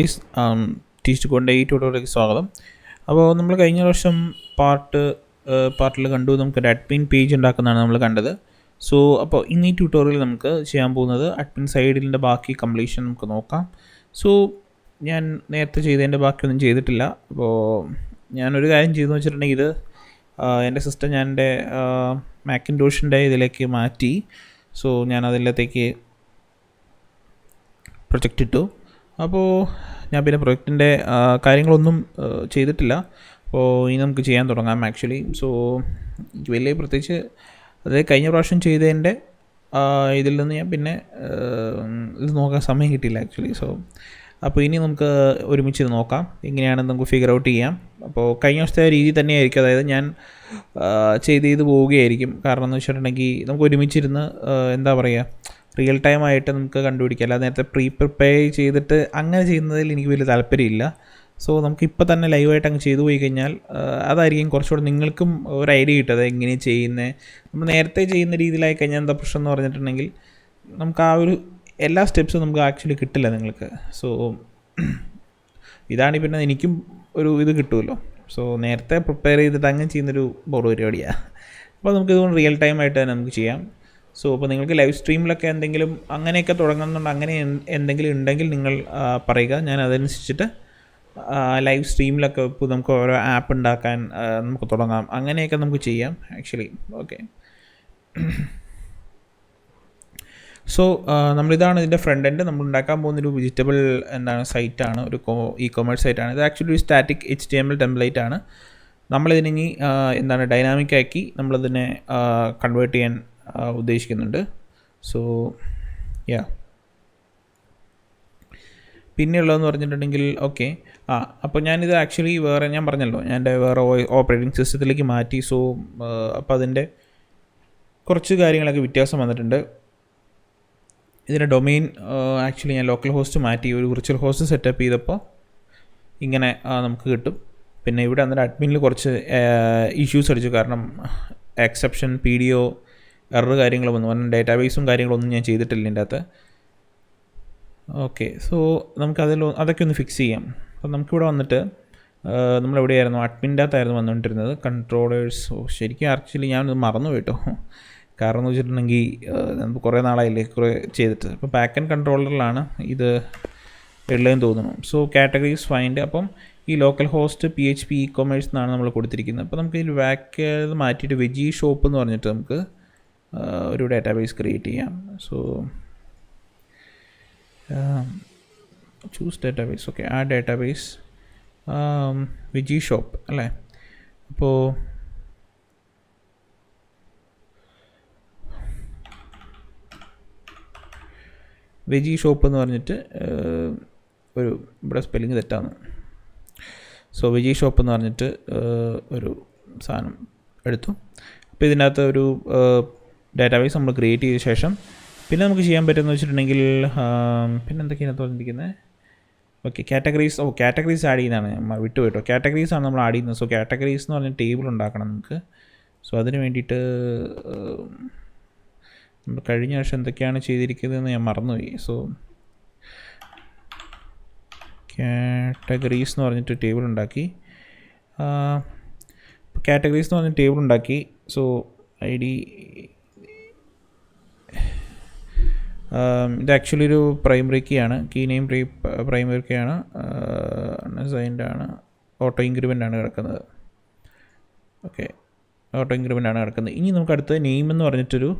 Guys teach കൊണ്ട് ഈ ട്യൂട്ടോറിയലിലേക്ക് സ്വാഗതം. അപ്പോൾ നമ്മൾ കഴിഞ്ഞ വർഷം പാർട്ടിൽ കണ്ടു നമുക്കൊരു അഡ്മിൻ പേജ് ഉണ്ടാക്കുന്നതാണ് നമ്മൾ കണ്ടത്. സോ അപ്പോൾ ഇന്ന് ഈ ട്യൂട്ടോറിയൽ നമുക്ക് ചെയ്യാൻ പോകുന്നത് അഡ്മിൻ സൈഡിൻ്റെ ബാക്കി കംപ്ലീഷൻ നമുക്ക് നോക്കാം. സോ ഞാൻ നേരത്തെ ചെയ്തതിൻ്റെ ബാക്കിയൊന്നും ചെയ്തിട്ടില്ല. അപ്പോൾ ഞാനൊരു കാര്യം ചെയ്തെന്ന് വെച്ചിട്ടുണ്ടെങ്കിൽ ഇത് എൻ്റെ സിസ്റ്റം ഞാൻ എൻ്റെ മാക്കിൻടോഷിൻ്റെ ഇതിലേക്ക് മാറ്റി. സോ ഞാൻ അതിലേക്ക് പ്രൊജക്റ്റ് ഇട്ടു. അപ്പോൾ ഞാൻ പിന്നെ പ്രൊജക്റ്റിൻ്റെ കാര്യങ്ങളൊന്നും ചെയ്തിട്ടില്ല. അപ്പോൾ ഇനി നമുക്ക് ചെയ്യാൻ തുടങ്ങാം ആക്ച്വലി. സോ വലിയ പ്രത്യേകിച്ച് അതായത് കഴിഞ്ഞ പ്രാവശ്യം ചെയ്തതിൻ്റെ ഇതിൽ നിന്ന് ഞാൻ പിന്നെ ഇത് നോക്കാൻ സമയം കിട്ടിയില്ല ആക്ച്വലി. സോ അപ്പോൾ ഇനി നമുക്ക് ഒരുമിച്ച് നോക്കാം എങ്ങനെയാണെന്ന് നമുക്ക് ഫിഗർ ഔട്ട് ചെയ്യാം. അപ്പോൾ കഴിഞ്ഞ ദിവസത്തെ രീതി തന്നെയായിരിക്കും, അതായത് ഞാൻ ചെയ്ത് പോവുകയായിരിക്കും. കാരണം എന്ന് വെച്ചിട്ടുണ്ടെങ്കിൽ നമുക്ക് ഒരുമിച്ചിരുന്ന് എന്താ പറയുക റിയൽ ടൈം ആയിട്ട് നമുക്ക് കണ്ടുപിടിക്കാം. അല്ലാതെ നേരത്തെ പ്രിപ്പയർ ചെയ്തിട്ട് അങ്ങനെ ചെയ്യുന്നതിൽ എനിക്ക് വലിയ താല്പര്യമില്ല. സോ നമുക്ക് ഇപ്പോൾ തന്നെ ലൈവായിട്ട് അങ്ങ് ചെയ്തു പോയി കഴിഞ്ഞാൽ അതായിരിക്കും കുറച്ചുകൂടെ നിങ്ങൾക്കും ഒരു ഐഡിയ കിട്ടും അത് എങ്ങനെയാണ് ചെയ്യുന്നത്. നമ്മൾ നേരത്തെ ചെയ്യുന്ന രീതിയിലായി കഴിഞ്ഞാൽ എന്താ പ്രശ്നം എന്ന് പറഞ്ഞിട്ടുണ്ടെങ്കിൽ നമുക്ക് ആ ഒരു എല്ലാ സ്റ്റെപ്സും നമുക്ക് ആക്ച്വലി കിട്ടില്ല നിങ്ങൾക്ക്. സോ ഇതാണ് പിന്നെ എനിക്കും ഒരു ഇത് കിട്ടുമല്ലോ. സോ നേരത്തെ പ്രിപ്പയർ ചെയ്തിട്ട് അങ്ങനെ ചെയ്യുന്നൊരു ബോറ് പരിപാടിയാണ്. അപ്പോൾ നമുക്കിതുകൊണ്ട് റിയൽ ടൈം ആയിട്ട് തന്നെ നമുക്ക് ചെയ്യാം. സോ അപ്പോൾ നിങ്ങൾക്ക് ലൈവ് സ്ട്രീമിലൊക്കെ എന്തെങ്കിലും അങ്ങനെയൊക്കെ തുടങ്ങുന്നുണ്ട്, അങ്ങനെ എന്തെങ്കിലും ഉണ്ടെങ്കിൽ നിങ്ങൾ പറയുക. ഞാൻ അതനുസരിച്ചിട്ട് ലൈവ് സ്ട്രീമിലൊക്കെ ഇപ്പോൾ നമുക്ക് ഓരോ ആപ്പ് ഉണ്ടാക്കാൻ നമുക്ക് തുടങ്ങാം. അങ്ങനെയൊക്കെ നമുക്ക് ചെയ്യാം ആക്ച്വലി. ഓക്കെ, സോ നമ്മളിതാണ് ഇതിൻ്റെ ഫ്രണ്ട് എൻഡ്. നമ്മൾ ഉണ്ടാക്കാൻ പോകുന്നൊരു വെജിറ്റബിൾ സൈറ്റാണ്, ഒരു ഇ-കൊമേഴ്സ് സൈറ്റാണ്. ഇത് ആക്ച്വലി ഒരു സ്റ്റാറ്റിക് HTML ടെംപ്ലേറ്റ് ആണ്. നമ്മളിതിനി ഡൈനാമിക് ആക്കി നമ്മളിതിനെ കൺവേർട്ട് ചെയ്യാൻ ഉദ്ദേശിക്കുന്നുണ്ട്. സോ പിന്നെയുള്ളതെന്ന് പറഞ്ഞിട്ടുണ്ടെങ്കിൽ ഓക്കെ അപ്പോൾ ഞാനിത് ആക്ച്വലി ഞാൻ പറഞ്ഞല്ലോ ഞാൻ എൻ്റെ വേറെ ഓപ്പറേറ്റിംഗ് സിസ്റ്റത്തിലേക്ക് മാറ്റി. സോ അപ്പോൾ അതിൻ്റെ കുറച്ച് കാര്യങ്ങളൊക്കെ വ്യത്യാസം വന്നിട്ടുണ്ട്. ഇതിൻ്റെ ഡൊമെയിൻ ആക്ച്വലി ഞാൻ ലോക്കൽ ഹോസ്റ്റ് മാറ്റി ഒരു വിർച്വൽ ഹോസ്റ്റ് സെറ്റപ്പ് ചെയ്തപ്പോൾ ഇങ്ങനെ നമുക്ക് കിട്ടും. പിന്നെ ഇവിടെ അഡ്മിനിൽ കുറച്ച് ഇഷ്യൂസ് അടിച്ചു, കാരണം എക്സെപ്ഷൻ PDO എറർ കാര്യങ്ങൾ വന്നു. കാരണം ഡേറ്റാബേസും കാര്യങ്ങളൊന്നും ഞാൻ ചെയ്തിട്ടില്ല ഇതിൻ്റെ അകത്ത്. ഓക്കെ, സോ അതൊക്കെ ഒന്ന് ഫിക്സ് ചെയ്യാം. അപ്പോൾ നമുക്കിവിടെ വന്നിട്ട് നമ്മളെവിടെയായിരുന്നു, അഡ്മിൻ്റെ അകത്തായിരുന്നു വന്നുകൊണ്ടിരുന്നത്. കൺട്രോളേഴ്സ് ശരിക്കും ആക്ച്വലി ഞാനത് മറന്നു പോയിട്ടോ. കാരണം എന്ന് വെച്ചിട്ടുണ്ടെങ്കിൽ നമുക്ക് കുറേ നാളായില്ലേ കുറേ ചെയ്തിട്ട്. അപ്പോൾ ബാക്ക് ആൻഡ് കൺട്രോളറിലാണ് ഇത് ഉള്ളതെന്ന് തോന്നുന്നു. So categories find. അപ്പം ഈ ലോക്കൽ ഹോസ്റ്റ് PHP ഇ-കൊമേഴ്സ് എന്നാണ് നമ്മൾ കൊടുത്തിരിക്കുന്നത്. അപ്പോൾ നമുക്ക് ഇതിൽ ബാക്ക് മാറ്റിയിട്ട് വെജി ഷോപ്പ് എന്ന് പറഞ്ഞിട്ട് നമുക്ക് ഒരു ഡാറ്റാബേസ് ക്രിയേറ്റ് ചെയ്യാം. So choose database. ഓക്കെ, ആ ഡാറ്റാബേസ് വെജി ഷോപ്പ് അല്ലേ. അപ്പോൾ വെജി ഷോപ്പ് എന്ന് പറഞ്ഞിട്ട് ഇവിടെ സ്പെല്ലിങ് തെറ്റാണ്. സോ വെജി ഷോപ്പ് എന്ന് പറഞ്ഞിട്ട് ഒരു സാധനം എടുത്തു. അപ്പോൾ ഇതിനകത്ത് ഒരു ഡാറ്റാബേസ് നമ്മൾ ക്രിയേറ്റ് ചെയ്ത ശേഷം പിന്നെ നമുക്ക് ചെയ്യാൻ പറ്റുമെന്ന് വെച്ചിട്ടുണ്ടെങ്കിൽ പിന്നെ എന്തൊക്കെയാണ് പറഞ്ഞിരിക്കുന്നത്. ഓക്കെ, കാറ്റഗറീസ് ആഡ് ചെയ്യുന്നതാണ് ഞാൻ വിട്ടുപോയിട്ടോ. കാറ്റഗറീസ് ആണ് നമ്മൾ ആഡ് ചെയ്യുന്നത്. സോ കാറ്റഗറീസ് എന്ന് പറഞ്ഞ ടേബിൾ ഉണ്ടാക്കണം നമുക്ക്. സോ അതിന് വേണ്ടിയിട്ട് നമ്മൾ കഴിഞ്ഞ വർഷം എന്തൊക്കെയാണ് ചെയ്തിരിക്കുന്നതെന്ന് ഞാൻ മറന്നുപോയി. സോ കാറ്റഗറീസ് എന്ന് പറഞ്ഞിട്ട് ടേബിൾ ഉണ്ടാക്കി. കാറ്റഗറീസ് എന്ന് പറഞ്ഞ ടേബിൾ ഉണ്ടാക്കി. സോ ID ഇത് ആക്ച്വലി ഒരു പ്രൈമറി കീ ആണ്. കീ നെയിം പ്രൈമറി കീ ആണ്. അൺഅസൈൻഡ് ആണ്. ഓട്ടോ ഇൻക്രിമെൻ്റ് ആണ് കിടക്കുന്നത്. ഓക്കെ, ഓട്ടോ ഇൻക്രിമെൻ്റ് ആണ് കിടക്കുന്നത്. ഇനി നമുക്ക് അടുത്ത് നെയിം എന്ന് പറഞ്ഞിട്ടൊരു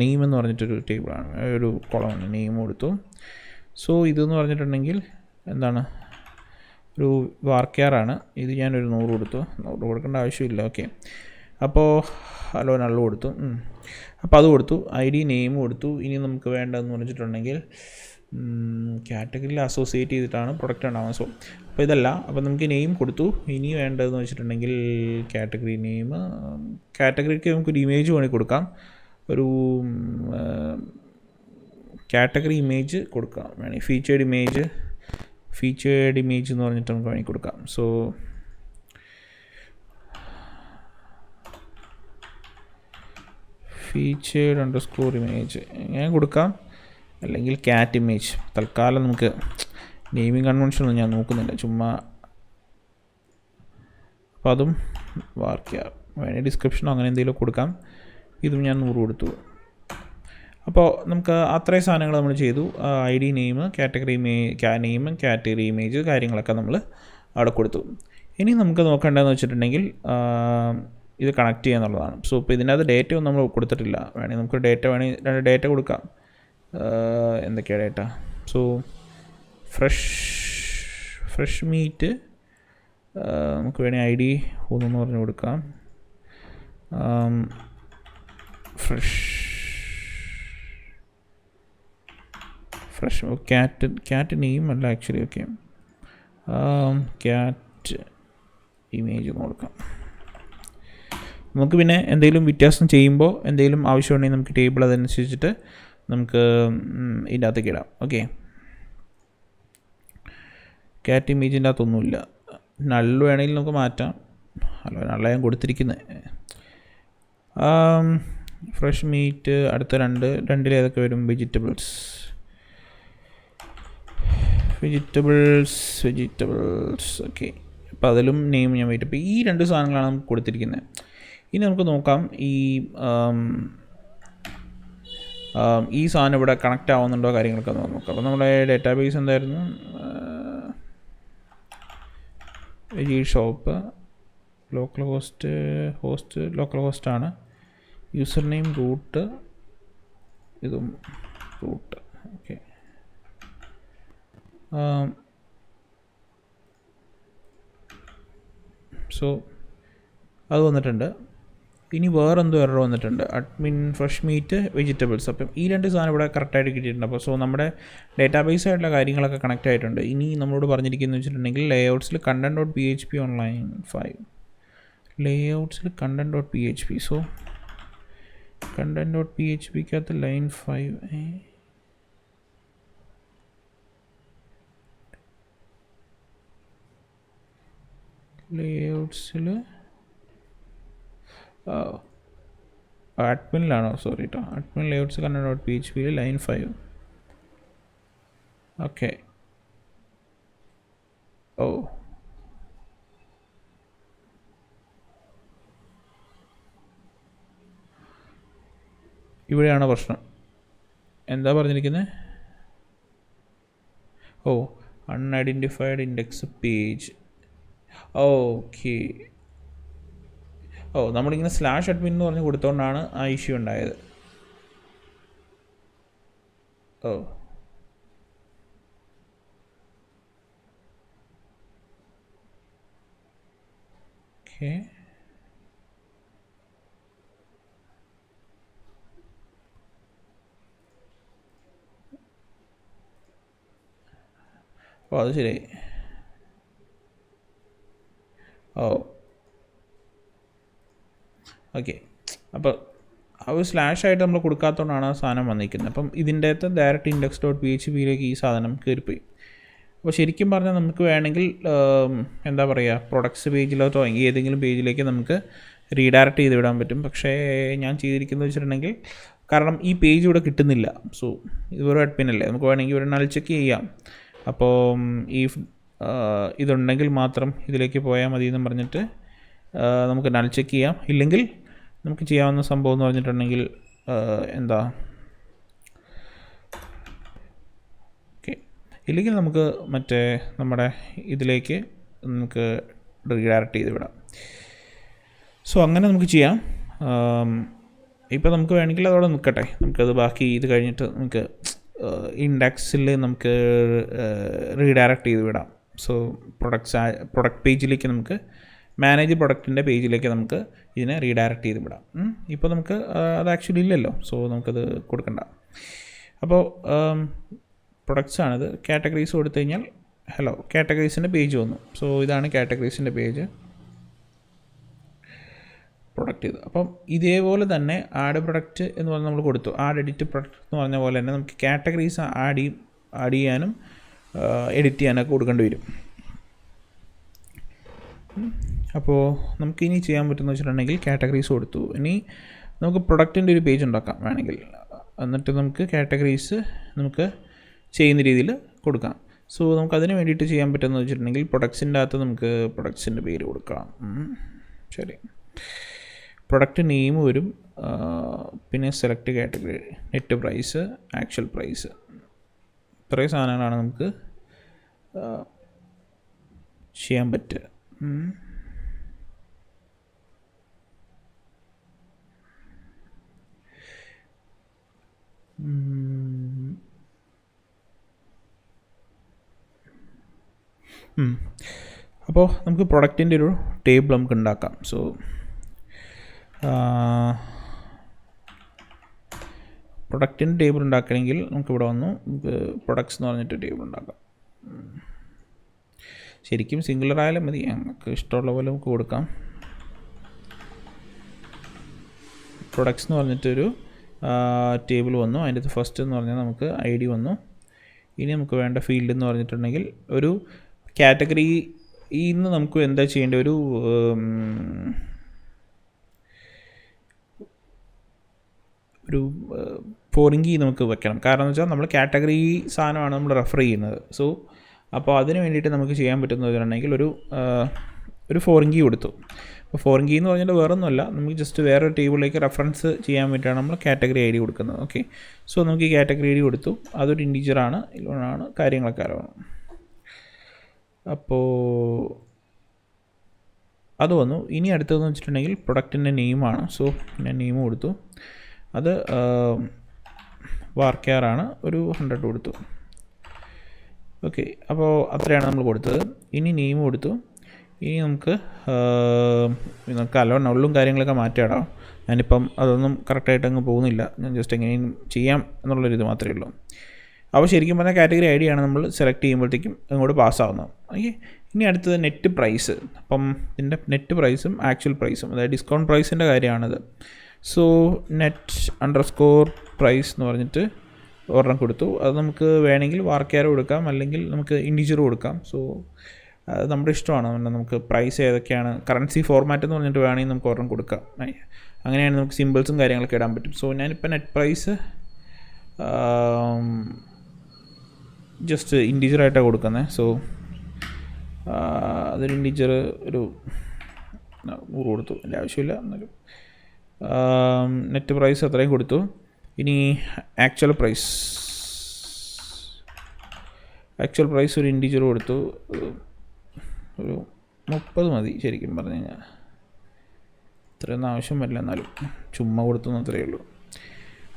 നെയിം എന്ന് പറഞ്ഞിട്ടൊരു ടേബിളാണ്, ഒരു കോളമാണ്. നെയിം കൊടുത്തു. സോ ഇതെന്ന് പറഞ്ഞിട്ടുണ്ടെങ്കിൽ ഒരു വാർക്കാറാണ്. ഇത് ഞാനൊരു 100 കൊടുത്തു. 100 കൊടുക്കേണ്ട ആവശ്യമില്ല. ഓക്കെ, അപ്പോൾ നള്ളു കൊടുത്തു. അപ്പോൾ അത് കൊടുത്തു. ID നെയിം കൊടുത്തു. ഇനി നമുക്ക് വേണ്ടതെന്ന് പറഞ്ഞിട്ടുണ്ടെങ്കിൽ കാറ്റഗറിയിൽ അസോസിയേറ്റ് ചെയ്തിട്ടാണ് പ്രൊഡക്റ്റ് ഉണ്ടാകുന്നത്. സോ അപ്പോൾ ഇതല്ല. അപ്പോൾ നമുക്ക് നെയിം കൊടുത്തു. ഇനി വേണ്ടതെന്ന് വെച്ചിട്ടുണ്ടെങ്കിൽ കാറ്റഗറി നെയിം, കാറ്റഗറിക്ക് നമുക്കൊരു ഇമേജ് വേണമെങ്കിൽ കൊടുക്കാം. ഒരു കാറ്റഗറി ഇമേജ് കൊടുക്കാം വേണമെങ്കിൽ. ഫീച്ചേർഡ് ഇമേജ് എന്ന് പറഞ്ഞിട്ട് നമുക്ക് വേണമെങ്കിൽ കൊടുക്കാം. സോ featured_image ഞാൻ കൊടുക്കാം, അല്ലെങ്കിൽ cat image. തൽക്കാലം നമുക്ക് നെയിമിംഗ് കൺവെൻഷനൊന്നും ഞാൻ നോക്കുന്നില്ല, ചുമ്മാ. അപ്പോൾ അതും വാർക്കിയാർ വേണേൽ ഡിസ്ക്രിപ്ഷനോ അങ്ങനെ എന്തെങ്കിലും കൊടുക്കാം. ഇതും ഞാൻ 100 കൊടുത്തു. അപ്പോൾ നമുക്ക് അത്രയും സാധനങ്ങൾ നമ്മൾ ചെയ്തു. ID name, category name, category image കാര്യങ്ങളൊക്കെ നമ്മൾ അവിടെ കൊടുത്തു. ഇനി നമുക്ക് നോക്കേണ്ടതെന്ന് വെച്ചിട്ടുണ്ടെങ്കിൽ ഇത് കണക്ട് ചെയ്യുക എന്നുള്ളതാണ്. സോ ഇപ്പോൾ ഇതിനകത്ത് ഡേറ്റ ഒന്നും നമ്മൾ കൊടുത്തിട്ടില്ല. വേണമെങ്കിൽ നമുക്ക് രണ്ട് ഡേറ്റ കൊടുക്കാം. എന്തൊക്കെയാണ് ഡേറ്റ? സോ ഫ്രഷ് മീറ്റ് നമുക്ക് വേണമെങ്കിൽ ID 1 പറഞ്ഞ് കൊടുക്കാം. ഫ്രഷ് ക്യാറ്റ് നെയിം അല്ല ആക്ച്വലി. ഓക്കെ, ക്യാറ്റ് ഇമേജ് കൊടുക്കാം. നമുക്ക് പിന്നെ എന്തെങ്കിലും വ്യത്യാസം ചെയ്യുമ്പോൾ എന്തെങ്കിലും ആവശ്യമുണ്ടെങ്കിൽ നമുക്ക് ടേബിൾ അതനുസരിച്ചിട്ട് നമുക്ക് ഇതിൻ്റെ അകത്തേക്ക് ഇടാം. Okay, cat ഇമേജിൻ്റെ അകത്തൊന്നുമില്ല. നള്ളു വേണമെങ്കിൽ നമുക്ക് മാറ്റാം. നല്ല ഞാൻ കൊടുത്തിരിക്കുന്നത്. ഫ്രഷ് മീറ്റ് അടുത്ത രണ്ടിൽ ഏതൊക്കെ വരും? വെജിറ്റബിൾസ്. ഓക്കെ, അപ്പോൾ അതിലും നെയിം ഞാൻ വെയിറ്റ്. അപ്പോൾ ഈ 2 സാധനങ്ങളാണ് നമുക്ക് കൊടുത്തിരിക്കുന്നത്. ഇനി നമുക്ക് നോക്കാം ഈ സാധനം ഇവിടെ കണക്റ്റ് ആവുന്നുണ്ടോ കാര്യങ്ങളൊക്കെ നോക്കാം. അപ്പോൾ നമ്മുടെ ഡേറ്റാബേസ് എന്തായിരുന്നു? വെജി ഷോപ്പ്, ലോക്കൽ ഹോസ്റ്റ് ആണ്. യൂസർ നെയിം റൂട്ട്, ഇതും റൂട്ട്. ഓക്കെ, സോ അത് വന്നിട്ടുണ്ട്. ഇനി വേറെന്തോ എറർ വന്നിട്ടുണ്ട്. Admin fresh meat vegetables. അപ്പം ഈ 2 സാധനം ഇവിടെ കറക്റ്റായിട്ട് കിട്ടിയിട്ടുണ്ട്. അപ്പോൾ സോ നമ്മുടെ ഡേറ്റാബേസ് ആയിട്ടുള്ള കാര്യങ്ങളൊക്കെ കണക്റ്റ് ആയിട്ടുണ്ട്. ഇനി നമ്മളോട് പറഞ്ഞിരിക്കുന്നത് വെച്ചിട്ടുണ്ടെങ്കിൽ ലേഔട്ട്സിൽ content.php ഓൺലൈൻ 5 ലേഔട്ട്സിൽ content.php. സോ content.phpക്കകത്ത് ലൈൻ 5 ലേഔട്ട്സിൽ അഡ്മിനിലാണോ? സോറി കേട്ടോ, admin layouts content.php line 5. Okay, ഇവിടെയാണ് പ്രശ്നം. എന്താ പറഞ്ഞിരിക്കുന്നത്? Unidentified index page. ഓക്കെ, നമ്മളിങ്ങനെ /admin എന്ന് പറഞ്ഞ് കൊടുത്തോണ്ടാണ് ആ ഇഷ്യൂ ഉണ്ടായത്. ഓക്കെ, അത് ശരി. ഓക്കെ, അപ്പോൾ അത് /ആയിട്ട് നമ്മൾ കൊടുക്കാത്തതുകൊണ്ടാണ് ആ സാധനം വന്നിരിക്കുന്നത്. അപ്പം ഇതിൻ്റെ അകത്ത് ഡയറക്റ്റ് index.phpയിലേക്ക് ഈ സാധനം കയറിപ്പോയി. അപ്പോൾ ശരിക്കും പറഞ്ഞാൽ നമുക്ക് വേണമെങ്കിൽ എന്താ പറയുക, പ്രൊഡക്ട്സ് പേജിലോട്ടോ ഏതെങ്കിലും പേജിലേക്ക് നമുക്ക് റീഡയറക്റ്റ് ചെയ്ത് വിടാൻ പറ്റും. പക്ഷേ ഞാൻ ചെയ്തിരിക്കുന്നത് വെച്ചിട്ടുണ്ടെങ്കിൽ, കാരണം ഈ പേജ് ഇവിടെ കിട്ടുന്നില്ല. സോ ഇത് വെറും അഡ്മിനല്ലേ, നമുക്ക് വേണമെങ്കിൽ ഇവിടെ നൾ ചെക്ക് ചെയ്യാം. അപ്പോൾ ഈ ഇതുണ്ടെങ്കിൽ മാത്രം ഇതിലേക്ക് പോയാൽ മതി എന്ന് പറഞ്ഞിട്ട് നമുക്ക് നൾ ചെക്ക് ചെയ്യാം. ഇല്ലെങ്കിൽ നമുക്ക് ചെയ്യാവുന്ന സംഭവം എന്ന് പറഞ്ഞിട്ടുണ്ടെങ്കിൽ ഇല്ലെങ്കിൽ നമുക്ക് മറ്റേ നമ്മുടെ ഇതിലേക്ക് നമുക്ക് റീഡയറക്റ്റ് ചെയ്ത് വിടാം. സോ അങ്ങനെ നമുക്ക് ചെയ്യാം. ഇപ്പോൾ നമുക്ക് വേണമെങ്കിൽ അതോടെ നിൽക്കട്ടെ. നമുക്കത് ബാക്കി ഇത് കഴിഞ്ഞിട്ട് നമുക്ക് ഇൻഡെക്സിൽ നമുക്ക് റീഡയറക്റ്റ് ചെയ്ത് വിടാം. സോ പ്രൊഡക്റ്റ് പേജിലേക്ക് നമുക്ക് മാനേജ് പ്രൊഡക്റ്റിൻ്റെ പേജിലേക്ക് നമുക്ക് ഇതിനെ റീഡയറക്റ്റ് ചെയ്ത് വിടാം. ഇപ്പോൾ നമുക്ക് അത് ആക്ച്വലി ഇല്ലല്ലോ, സോ നമുക്കത് കൊടുക്കണ്ട. അപ്പോൾ പ്രൊഡക്ട്സാണിത്. കാറ്റഗറീസ് കൊടുത്തു കഴിഞ്ഞാൽ കാറ്റഗറീസിൻ്റെ പേജ് വന്നു. സോ ഇതാണ് കാറ്റഗറീസിൻ്റെ പേജ്. പ്രൊഡക്റ്റ് ചെയ്തു. അപ്പം ഇതേപോലെ തന്നെ ആഡ് പ്രൊഡക്റ്റ് എന്ന് പറഞ്ഞാൽ നമ്മൾ കൊടുത്തു. ആഡ് എഡിറ്റ് പ്രൊഡക്റ്റ് എന്ന് പറഞ്ഞ പോലെ തന്നെ നമുക്ക് കാറ്റഗറീസ് ആഡ് ചെയ്യാനും എഡിറ്റ് ചെയ്യാനൊക്കെ കൊടുക്കേണ്ടി വരും. അപ്പോൾ നമുക്ക് ഇനി ചെയ്യാൻ പറ്റുമെന്ന് വെച്ചിട്ടുണ്ടെങ്കിൽ കാറ്റഗറീസ് കൊടുത്തു. ഇനി നമുക്ക് പ്രൊഡക്റ്റിൻ്റെ ഒരു പേജ് ഉണ്ടാക്കാം വേണമെങ്കിൽ. എന്നിട്ട് നമുക്ക് കാറ്റഗറീസ് നമുക്ക് ചെയ്യുന്ന രീതിയിൽ കൊടുക്കാം. സോ നമുക്കതിന് വേണ്ടിയിട്ട് ചെയ്യാൻ പറ്റുമെന്ന് വെച്ചിട്ടുണ്ടെങ്കിൽ പ്രൊഡക്ട്സിൻ്റെ അകത്ത് നമുക്ക് പ്രൊഡക്ട്സിൻ്റെ പേര് കൊടുക്കാം. ശരി, പ്രൊഡക്റ്റ് നെയിം വരും, പിന്നെ select category, net price, actual price, ഇത്രയും സാധനങ്ങളാണ് നമുക്ക് ചെയ്യാൻ പറ്റുക. അപ്പോൾ നമുക്ക് പ്രൊഡക്റ്റിൻ്റെ ഒരു ടേബിൾ നമുക്ക് ഉണ്ടാക്കാം. സോ പ്രൊഡക്റ്റിൻ്റെ ടേബിൾ ഉണ്ടാക്കണമെങ്കിൽ നമുക്കിവിടെ വന്നു നമുക്ക് പ്രൊഡക്ട്സ് എന്ന് പറഞ്ഞിട്ട് ടേബിൾ ഉണ്ടാക്കാം. ശരിക്കും സിംഗുലർ ആയാലും മതി, നമുക്ക് ഇഷ്ടമുള്ള പോലെ നമുക്ക് കൊടുക്കാം. പ്രൊഡക്ട്സ് എന്ന് പറഞ്ഞിട്ടൊരു ടേബിൾ വന്നു. അതിൻ്റെ അകത്ത് ഫസ്റ്റ് എന്ന് പറഞ്ഞാൽ നമുക്ക് ഐ ഡി വന്നു. ഇനി നമുക്ക് വേണ്ട ഫീൽഡ് എന്ന് പറഞ്ഞിട്ടുണ്ടെങ്കിൽ ഒരു കാറ്റഗറി ഇന്ന് നമുക്ക് എന്താ ചെയ്യേണ്ട, ഒരു ഫോറിൻ കീ നമുക്ക് വെക്കണം. കാരണം എന്ന് വെച്ചാൽ നമ്മൾ കാറ്റഗറി സാധനമാണ് നമ്മൾ റെഫർ ചെയ്യുന്നത്. സോ അപ്പോൾ അതിന് വേണ്ടിയിട്ട് നമുക്ക് ചെയ്യാൻ പറ്റുന്നത് വെച്ചിട്ടുണ്ടെങ്കിൽ ഒരു ഫോറിൻ കീ കൊടുത്തു. അപ്പോൾ ഫോറിൻ കീ എന്ന് പറഞ്ഞാൽ വേറെ ഒന്നുമല്ല, നമുക്ക് ജസ്റ്റ് വേറൊരു ടേബിളിലേക്ക് റെഫറൻസ് ചെയ്യാൻ വേണ്ടിയിട്ടാണ് നമ്മൾ കാറ്റഗറി ഐ ഡി കൊടുക്കുന്നത്. ഓക്കെ, സോ നമുക്ക് ഈ കാറ്റഗറി ഐ ഡി കൊടുത്തു. അതൊരു ഇൻറ്റീജറാണ്, ഇതിലാണ് കാര്യങ്ങളൊക്കെ അറിയണം. അപ്പോൾ അത് വന്നു. ഇനി അടുത്തതെന്ന് വെച്ചിട്ടുണ്ടെങ്കിൽ പ്രൊഡക്റ്റിൻ്റെ നെയിമാണ്. സോ ഞാൻ നെയിം കൊടുത്തു. അത് വാർക്കാറാണ്, ഒരു 100 കൊടുത്തു. ഓക്കെ, അപ്പോൾ അത്രയാണ് നമ്മൾ കൊടുത്തത്. ഇനി നെയിം കൊടുത്തു. ഇനി നമുക്ക് അലോണുള്ളും കാര്യങ്ങളൊക്കെ മാറ്റിയിടാം. ഞാനിപ്പം അതൊന്നും കറക്റ്റായിട്ട് അങ്ങ് പോകുന്നില്ല, ഞാൻ ജസ്റ്റ് എങ്ങനെയും ചെയ്യാം എന്നുള്ളൊരിത് മാത്രമേ ഉള്ളൂ. അപ്പോൾ ശരിക്കും പറഞ്ഞാൽ കാറ്റഗറി ഐ ഡിയാണ് നമ്മൾ സെലക്ട് ചെയ്യുമ്പോഴത്തേക്കും അങ്ങോട്ട് പാസ്സാവുന്നത്. ഓക്കെ, ഇനി അടുത്തത് നെറ്റ് പ്രൈസ്. അപ്പം ഇതിൻ്റെ നെറ്റ് പ്രൈസും ആക്ച്വൽ പ്രൈസും, അതായത് ഡിസ്കൗണ്ട് പ്രൈസിൻ്റെ കാര്യമാണത്. സോ നെറ്റ് _പ്രൈസ് എന്ന് പറഞ്ഞിട്ട് ഒരെണ്ണം കൊടുത്തു. അത് നമുക്ക് വേണമെങ്കിൽ വാർക്കാരോ കൊടുക്കാം, അല്ലെങ്കിൽ നമുക്ക് ഇൻഡിജർ കൊടുക്കാം. സോ അത് നമ്മുടെ ഇഷ്ടമാണ്. നമുക്ക് പ്രൈസ് ഏതൊക്കെയാണ്, കറൻസി ഫോർമാറ്റ് എന്ന് പറഞ്ഞിട്ട് വേണമെങ്കിൽ നമുക്ക് ഒരെണ്ണം കൊടുക്കാം. അങ്ങനെയാണ് നമുക്ക് സിമ്പിൾസും കാര്യങ്ങളൊക്കെ ഇടാൻ പറ്റും. സോ ഞാനിപ്പോൾ നെറ്റ് പ്രൈസ് ജസ്റ്റ് ഇൻഡിജറായിട്ടാണ് കൊടുക്കുന്നത്. സോ അതൊരു ഇൻഡിജർ ഒരു 100 കൊടുത്തു, എൻ്റെ ആവശ്യമില്ല എന്നാലും. നെറ്റ് പ്രൈസ് അത്രയും കൊടുത്തു. ഇനി ആക്ച്വൽ പ്രൈസ് ഒരു ഇൻഡിജർ കൊടുത്തു. ഒരു 30 മതി ശരിക്കും പറഞ്ഞു കഴിഞ്ഞാൽ, ഇത്രയൊന്നും ആവശ്യം വരില്ല, എന്നാലും ചുമ്മാ കൊടുത്തു അത്രയേ ഉള്ളൂ.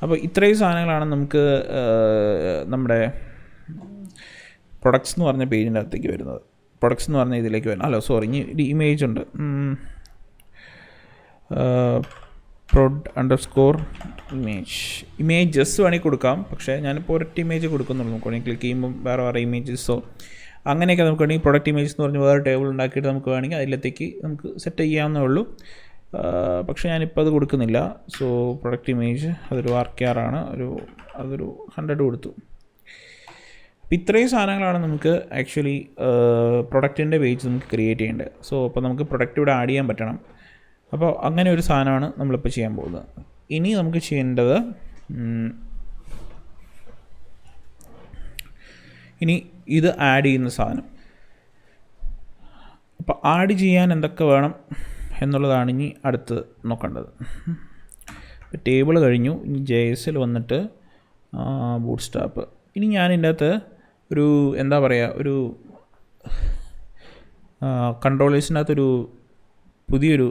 അപ്പോൾ ഇത്രയും സാധനങ്ങളാണ് നമുക്ക് നമ്മുടെ പ്രൊഡക്ട്സ് എന്ന് പറഞ്ഞ പേജിൻ്റെ അകത്തേക്ക് വരുന്നത്. പ്രൊഡക്ട്സ് എന്ന് പറഞ്ഞ ഇതിലേക്ക് വരുന്നത്. ഇനി ഒരു ഇമേജ് ഉണ്ട്, ഇമേജസ് വേണമെങ്കിൽ കൊടുക്കാം. പക്ഷേ ഞാനിപ്പോൾ ഒരൊറ്റ ഇമേജ് കൊടുക്കുന്നുള്ളൂ. നമുക്ക് ക്ലിക്ക് ചെയ്യുമ്പോൾ വേറെ ഇമേജസോ അങ്ങനെയൊക്കെ നമുക്ക് വേണമെങ്കിൽ പ്രൊഡക്റ്റ് ഇമേജസ് എന്ന് പറഞ്ഞ് വേറെ ടേബിൾ ഉണ്ടാക്കിയിട്ട് നമുക്ക് വേണമെങ്കിൽ അതിലത്തേക്ക് നമുക്ക് സെറ്റ് ചെയ്യാവുന്നേ ഉള്ളൂ. പക്ഷേ ഞാനിപ്പോൾ അത് കൊടുക്കുന്നില്ല. സോ പ്രൊഡക്റ്റ് ഇമേജ് അതൊരു വാർക്കാറാണ്, അതൊരു 100 കൊടുത്തു. അപ്പോൾ ഇത്രയും സാധനങ്ങളാണ് നമുക്ക് ആക്ച്വലി പ്രൊഡക്റ്റിൻ്റെ പേജ് നമുക്ക് ക്രിയേറ്റ് ചെയ്യേണ്ടത്. സോ അപ്പോൾ നമുക്ക് പ്രൊഡക്റ്റ് ഇവിടെ ആഡ് ചെയ്യാൻ പറ്റണം. അപ്പോൾ അങ്ങനെ ഒരു സാധനമാണ് നമ്മളിപ്പോൾ ചെയ്യാൻ പോകുന്നത്. ഇനി നമുക്ക് ചെയ്യേണ്ടത് ഇനി ഇത് ആഡ് ചെയ്യുന്ന സാധനം. അപ്പോൾ ആഡ് ചെയ്യാൻ എന്തൊക്കെ വേണം എന്നുള്ളതാണ് ഇനി അടുത്ത് നോക്കേണ്ടത്. ടേബിൾ കഴിഞ്ഞു. ഇനി JS വന്നിട്ട് ബൂട്ട്സ്ട്രാപ്പ്. ഇനി ഞാൻ ഇതിൻ്റെ അകത്ത് ഒരു എന്താ പറയുക, ഒരു കൺട്രോളേഴ്സിനകത്തൊരു പുതിയൊരു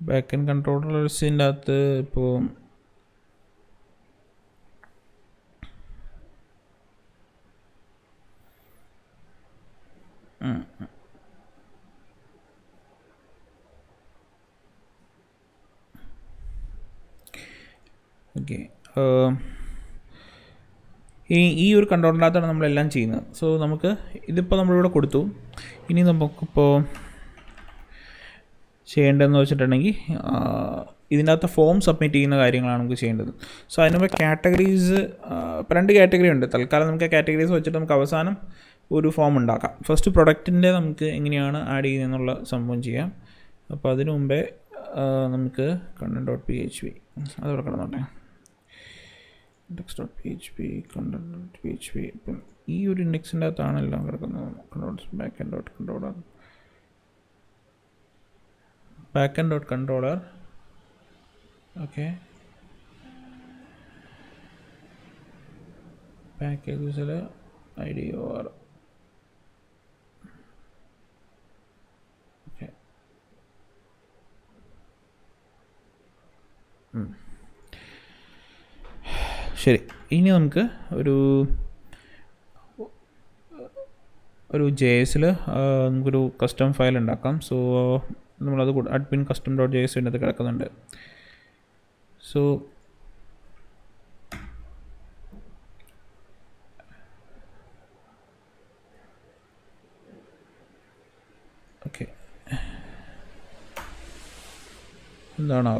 ബാക്ക് എൻഡ് കൺട്രോളേഴ്സിൻ്റെ അകത്ത് ഇപ്പോൾ ഓക്കെ, ഈ ഒരു കൺട്രോളിനകത്താണ് നമ്മളെല്ലാം ചെയ്യുന്നത്. സോ നമുക്ക് ഇതിപ്പോൾ നമ്മളിവിടെ കൊടുത്തു. ഇനി നമുക്കിപ്പോൾ ചെയ്യേണ്ടതെന്ന് വെച്ചിട്ടുണ്ടെങ്കിൽ ഇതിൻ്റെ അകത്ത് ഫോം സബ്മിറ്റ് ചെയ്യുന്ന കാര്യങ്ങളാണ് നമുക്ക് ചെയ്യേണ്ടത്. സോ അതിന് മുമ്പ് കാറ്റഗറീസ്, ഇപ്പോൾ 2 കാറ്റഗറി ഉണ്ട്. തൽക്കാലം നമുക്ക് കാറ്റഗറീസ് വെച്ചിട്ട് നമുക്ക് അവസാനം ഒരു ഫോം ഉണ്ടാക്കാം. ഫസ്റ്റ് പ്രൊഡക്റ്റിൻ്റെ നമുക്ക് എങ്ങനെയാണ് ആഡ് ചെയ്യുന്നതെന്നുള്ള സംഭവം ചെയ്യാം. അപ്പോൾ അതിനു മുമ്പേ നമുക്ക് content.php അതവിടെ കിടന്നോട്ടെ. index.php content.php ഇപ്പം ഈ ഒരു ഇൻഡെക്സിൻ്റെ അകത്താണ് എല്ലാം കിടക്കുന്നത്. backend.controller ഓക്കെ പാക്കേജസിൽ IDOR ഓക്കെ ശരി. ഇനി നമുക്ക് ഒരു JS-ൽ നമുക്കൊരു കസ്റ്റം ഫയൽ ഉണ്ടാക്കാം. സോ നമ്മളത് admin custom.js ഇതിനകത്ത് കിടക്കുന്നുണ്ട്. സോ ഓക്കെ എന്താണോ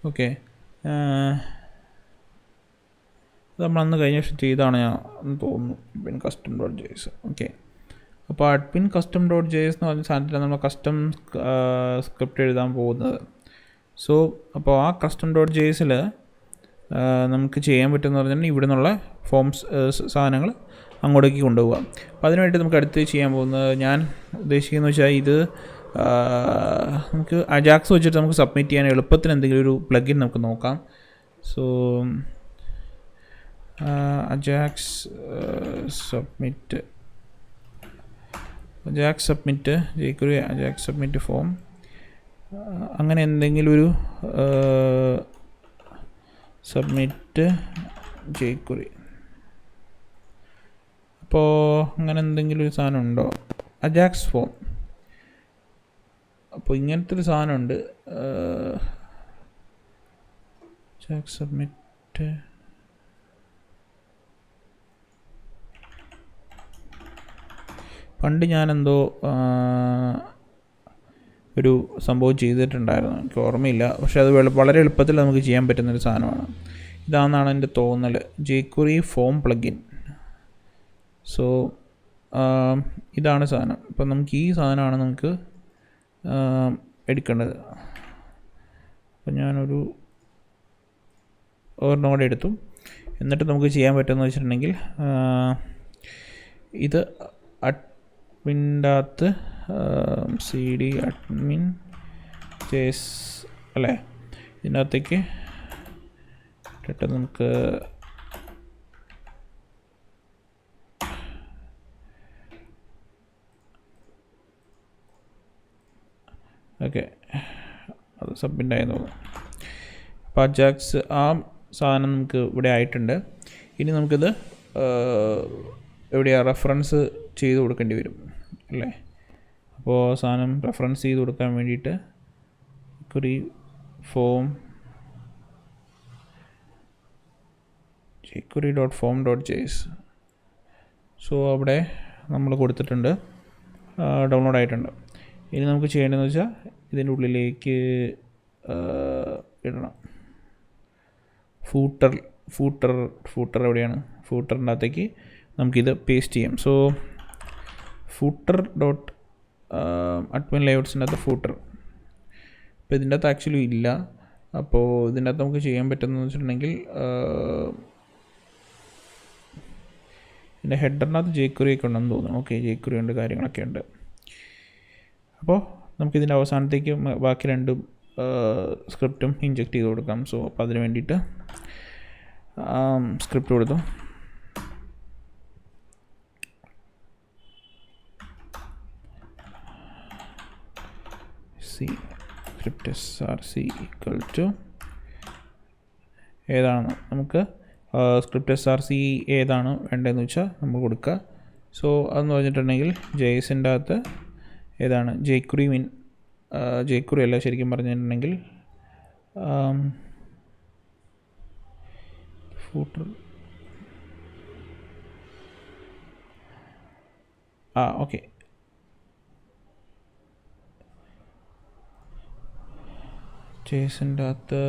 ഓക്കെ നമ്മൾ അന്ന് കഴിഞ്ഞ വർഷം ചെയ്താണ് ഞാൻ തോന്നുന്നു admin custom.js. ഓക്കെ അപ്പോൾ admin custom.js എന്ന് പറഞ്ഞ സാധനത്തിലാണ് നമ്മൾ കസ്റ്റം സ്ക്രിപ്റ്റ് എഴുതാൻ പോകുന്നത്. സോ അപ്പോൾ ആ custom.js-ൽ നമുക്ക് ചെയ്യാൻ പറ്റുമെന്ന് പറഞ്ഞാൽ ഇവിടെ നിന്നുള്ള ഫോംസ് സാധനങ്ങൾ അങ്ങോട്ടേക്ക് കൊണ്ടുപോകാം. അപ്പോൾ അതിനുവേണ്ടി നമുക്ക് അടുത്ത് ചെയ്യാൻ പോകുന്നത് ഞാൻ ഉദ്ദേശിക്കുന്നത് വെച്ചാൽ ഇത് നമുക്ക് അജാക്സ് വെച്ചിട്ട് നമുക്ക് സബ്മിറ്റ് ചെയ്യാൻ എളുപ്പത്തിന് എന്തെങ്കിലും ഒരു പ്ലഗിൻ നമുക്ക് നോക്കാം. So Ajax submit jQuery Ajax submit form അങ്ങനെ എന്തെങ്കിലും ഒരു സബ്മിറ്റ് jQuery. അപ്പോൾ അങ്ങനെ എന്തെങ്കിലും ഒരു സാധനം ഉണ്ടോ അജാക്സ് ഫോം? അപ്പോൾ ഇങ്ങനത്തെ ഒരു സാധനമുണ്ട് അജാക്സ് സബ്മിറ്റ്. പണ്ട് ഞാനെന്തോ ഒരു സംഭവം ചെയ്തിട്ടുണ്ടായിരുന്നു, എനിക്ക് ഓർമ്മയില്ല. പക്ഷേ അത് വളരെ എളുപ്പത്തിൽ നമുക്ക് ചെയ്യാൻ പറ്റുന്നൊരു സാധനമാണ്. ഇതാണെന്നാണ് എൻ്റെ തോന്നൽ, jQuery ഫോം പ്ലഗിൻ. സോ ഇതാണ് സാധനം. അപ്പം നമുക്ക് ഈ സാധനമാണ് നമുക്ക് എടുക്കേണ്ടത്. അപ്പം ഞാനൊരു ഒരെണ്ണം എടുത്തു. എന്നിട്ട് നമുക്ക് ചെയ്യാൻ പറ്റുമെന്ന് വെച്ചിട്ടുണ്ടെങ്കിൽ ഇത് അഡ്മിൻ്റെ അകത്ത് cd admin js അല്ലേ, ഇതിൻ്റെ അകത്തേക്ക് ഇട്ടിട്ട് നമുക്ക് ഓക്കെ അത് സബ്മിറ്റ് ആയി തോന്നുന്നു. അപ്പോൾ അജാക്സ് ആ സാധനം നമുക്ക് ഇവിടെ ആയിട്ടുണ്ട്. ഇനി നമുക്കിത് എവിടെയാണ് റെഫറൻസ് ചെയ്ത് കൊടുക്കേണ്ടി വരും അല്ലേ. അപ്പോൾ സാധനം റെഫറൻസ് ചെയ്ത് കൊടുക്കാൻ വേണ്ടിയിട്ട് jQuery ഫോം jQuery.form.js. സോ അവിടെ നമ്മൾ കൊടുത്തിട്ടുണ്ട്, ഡൗൺലോഡ് ആയിട്ടുണ്ട്. ഇനി നമുക്ക് ചെയ്യേണ്ടതെന്ന് വെച്ചാൽ ഇതിൻ്റെ ഉള്ളിലേക്ക് ഇടണം ഫൂട്ടർ എവിടെയാണ്, ഫൂട്ടറിൻ്റെ അകത്തേക്ക് നമുക്കിത് പേസ്റ്റ് ചെയ്യാം. സോ footer.admin layoutsൻ്റെ അകത്ത് ഫൂട്ടർ. അപ്പോൾ ഇതിൻ്റെ അകത്ത് ആക്ച്വലി ഇല്ല. അപ്പോൾ ഇതിൻ്റെ അകത്ത് നമുക്ക് ചെയ്യാൻ പറ്റുന്നതെന്ന് വെച്ചിട്ടുണ്ടെങ്കിൽ ഇതിൻ്റെ ഹെഡറിനകത്ത് jQuery ഒക്കെ ഉണ്ടെന്ന് തോന്നുന്നു. ഓക്കെ, jQuery ഉണ്ട്, കാര്യങ്ങളൊക്കെ ഉണ്ട്. അപ്പോൾ നമുക്കിതിൻ്റെ അവസാനത്തേക്ക് ബാക്കി രണ്ടും സ്ക്രിപ്റ്റും ഇൻജെക്റ്റ് ചെയ്ത് കൊടുക്കാം. സോ അപ്പോൾ അതിന് വേണ്ടിയിട്ട് സ്ക്രിപ്റ്റ് കൊടുത്തു. script src equal to ഏതാണ് നമുക്ക് സ്ക്രിപ്റ്റ് src ഏതാണ് വേണ്ടതെന്ന് വെച്ചാൽ നമ്മൾ കൊടുക്കുക. സോ അതെന്ന് പറഞ്ഞിട്ടുണ്ടെങ്കിൽ JS-ൻ്റെ അകത്ത് ഏതാണ് jQuery അല്ല, ശരിക്കും പറഞ്ഞിട്ടുണ്ടെങ്കിൽ ഫൂട്ടർ ഓക്കെ JS-ൻ്റെ അകത്ത്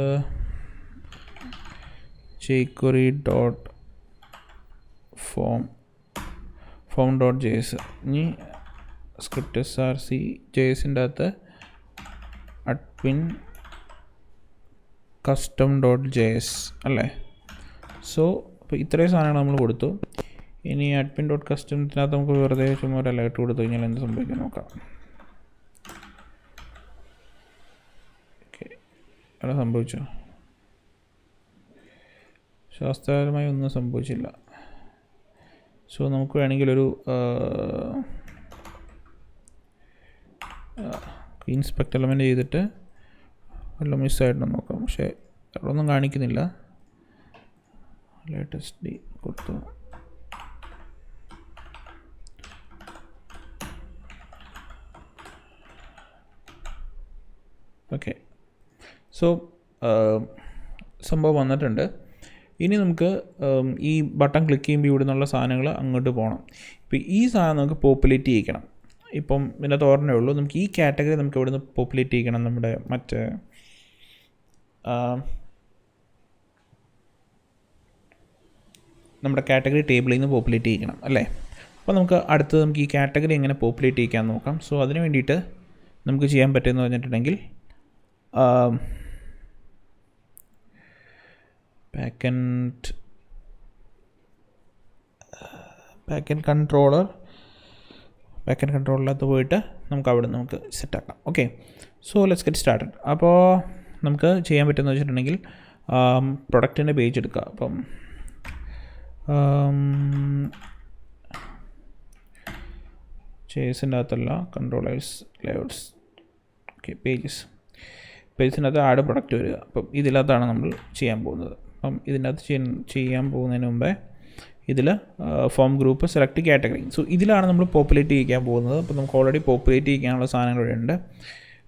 jQuery.form.js. ഇനി സ്ക്രിപ്റ്റ് src JS-ൻ്റെ അകത്ത് admin custom.js അല്ലേ. സോ അപ്പോൾ ഇത്രയും സാധനങ്ങൾ നമ്മൾ കൊടുത്തു. ഇനി admin.custom-ത്തിനകത്ത് നമുക്ക് വെറുതെ ചുമ്മാ ഒരു അലേർട്ട് കൊടുത്തു കഴിഞ്ഞാൽ എന്ത് സംഭവിക്കാൻ നോക്കാം. ഓക്കെ, അവിടെ സംഭവിച്ചോ? ശാസ്ത്രപരമായി ഒന്നും സംഭവിച്ചില്ല. സോ നമുക്ക് വേണമെങ്കിലൊരു ഇൻസ്പെക്ട് എലമെൻ്റ് ചെയ്തിട്ട് വല്ല മിസ്സായിട്ടൊന്ന് നോക്കാം. പക്ഷേ അവിടെ ഒന്നും കാണിക്കുന്നില്ല. ലേറ്റസ്റ്റ് ഡി കൊടുത്തു. ഓക്കെ, സോ സംഭവം വന്നിട്ടുണ്ട്. ഇനി നമുക്ക് ഈ ബട്ടൺ ക്ലിക്ക് ചെയ്യുമ്പോൾ ഇവിടെ നിന്നുള്ള സാധനങ്ങൾ അങ്ങോട്ട് പോകണം. ഇപ്പോൾ ഈ സാധനം നമുക്ക് പോപ്പുലേറ്റ് ചെയ്യിക്കണം. ഇപ്പം ഇതിൻ്റെ തോരണേ ഉള്ളൂ. നമുക്ക് ഈ കാറ്റഗറി നമുക്ക് ഇവിടെ നിന്ന് പോപ്പുലേറ്റ് ചെയ്യിക്കണം. നമ്മുടെ മറ്റേ നമ്മുടെ കാറ്റഗറി ടേബിളിൽ നിന്ന് പോപ്പുലേറ്റ് ചെയ്യിക്കണം അല്ലേ. അപ്പോൾ നമുക്ക് അടുത്തത് നമുക്ക് ഈ കാറ്റഗറി എങ്ങനെ പോപ്പുലേറ്റ് ചെയ്യിക്കാൻ നോക്കാം. സോ അതിന് വേണ്ടിയിട്ട് നമുക്ക് ചെയ്യാൻ പറ്റുമെന്ന് പറഞ്ഞിട്ടുണ്ടെങ്കിൽ ബാക്ക് എൻഡ് കൺട്രോളറിനകത്ത് പോയിട്ട് നമുക്ക് അവിടെ നമുക്ക് സെറ്റാക്കാം. Okay, so let's get started. അപ്പോൾ നമുക്ക് ചെയ്യാൻ പറ്റുമെന്ന് വെച്ചിട്ടുണ്ടെങ്കിൽ പ്രൊഡക്റ്റിൻ്റെ പേജ് എടുക്കുക. അപ്പം ചേസിൻ്റെ അകത്തല്ല, കൺട്രോളേഴ്സ്, ലേഔട്ട്സ്, ഓക്കെ, പേജസിൻ്റെ അകത്ത് ആഡ് പ്രൊഡക്റ്റ് വരിക. അപ്പം ഇതിനകത്താണ് നമ്മൾ ചെയ്യാൻ പോകുന്നത്. അപ്പം ഇതിനകത്ത് ചെയ്യാൻ പോകുന്നതിന് മുമ്പേ ഇതിൽ form group select category. So ഇതിലാണ് നമ്മൾ പോപ്പുലേറ്റ് ചെയ്യിക്കാൻ പോകുന്നത്. അപ്പോൾ നമുക്ക് ഓൾറെഡി പോപ്പുലേറ്റ് ചെയ്യിക്കാനുള്ള സാധനങ്ങൾ ഇവിടെ ഉണ്ട്.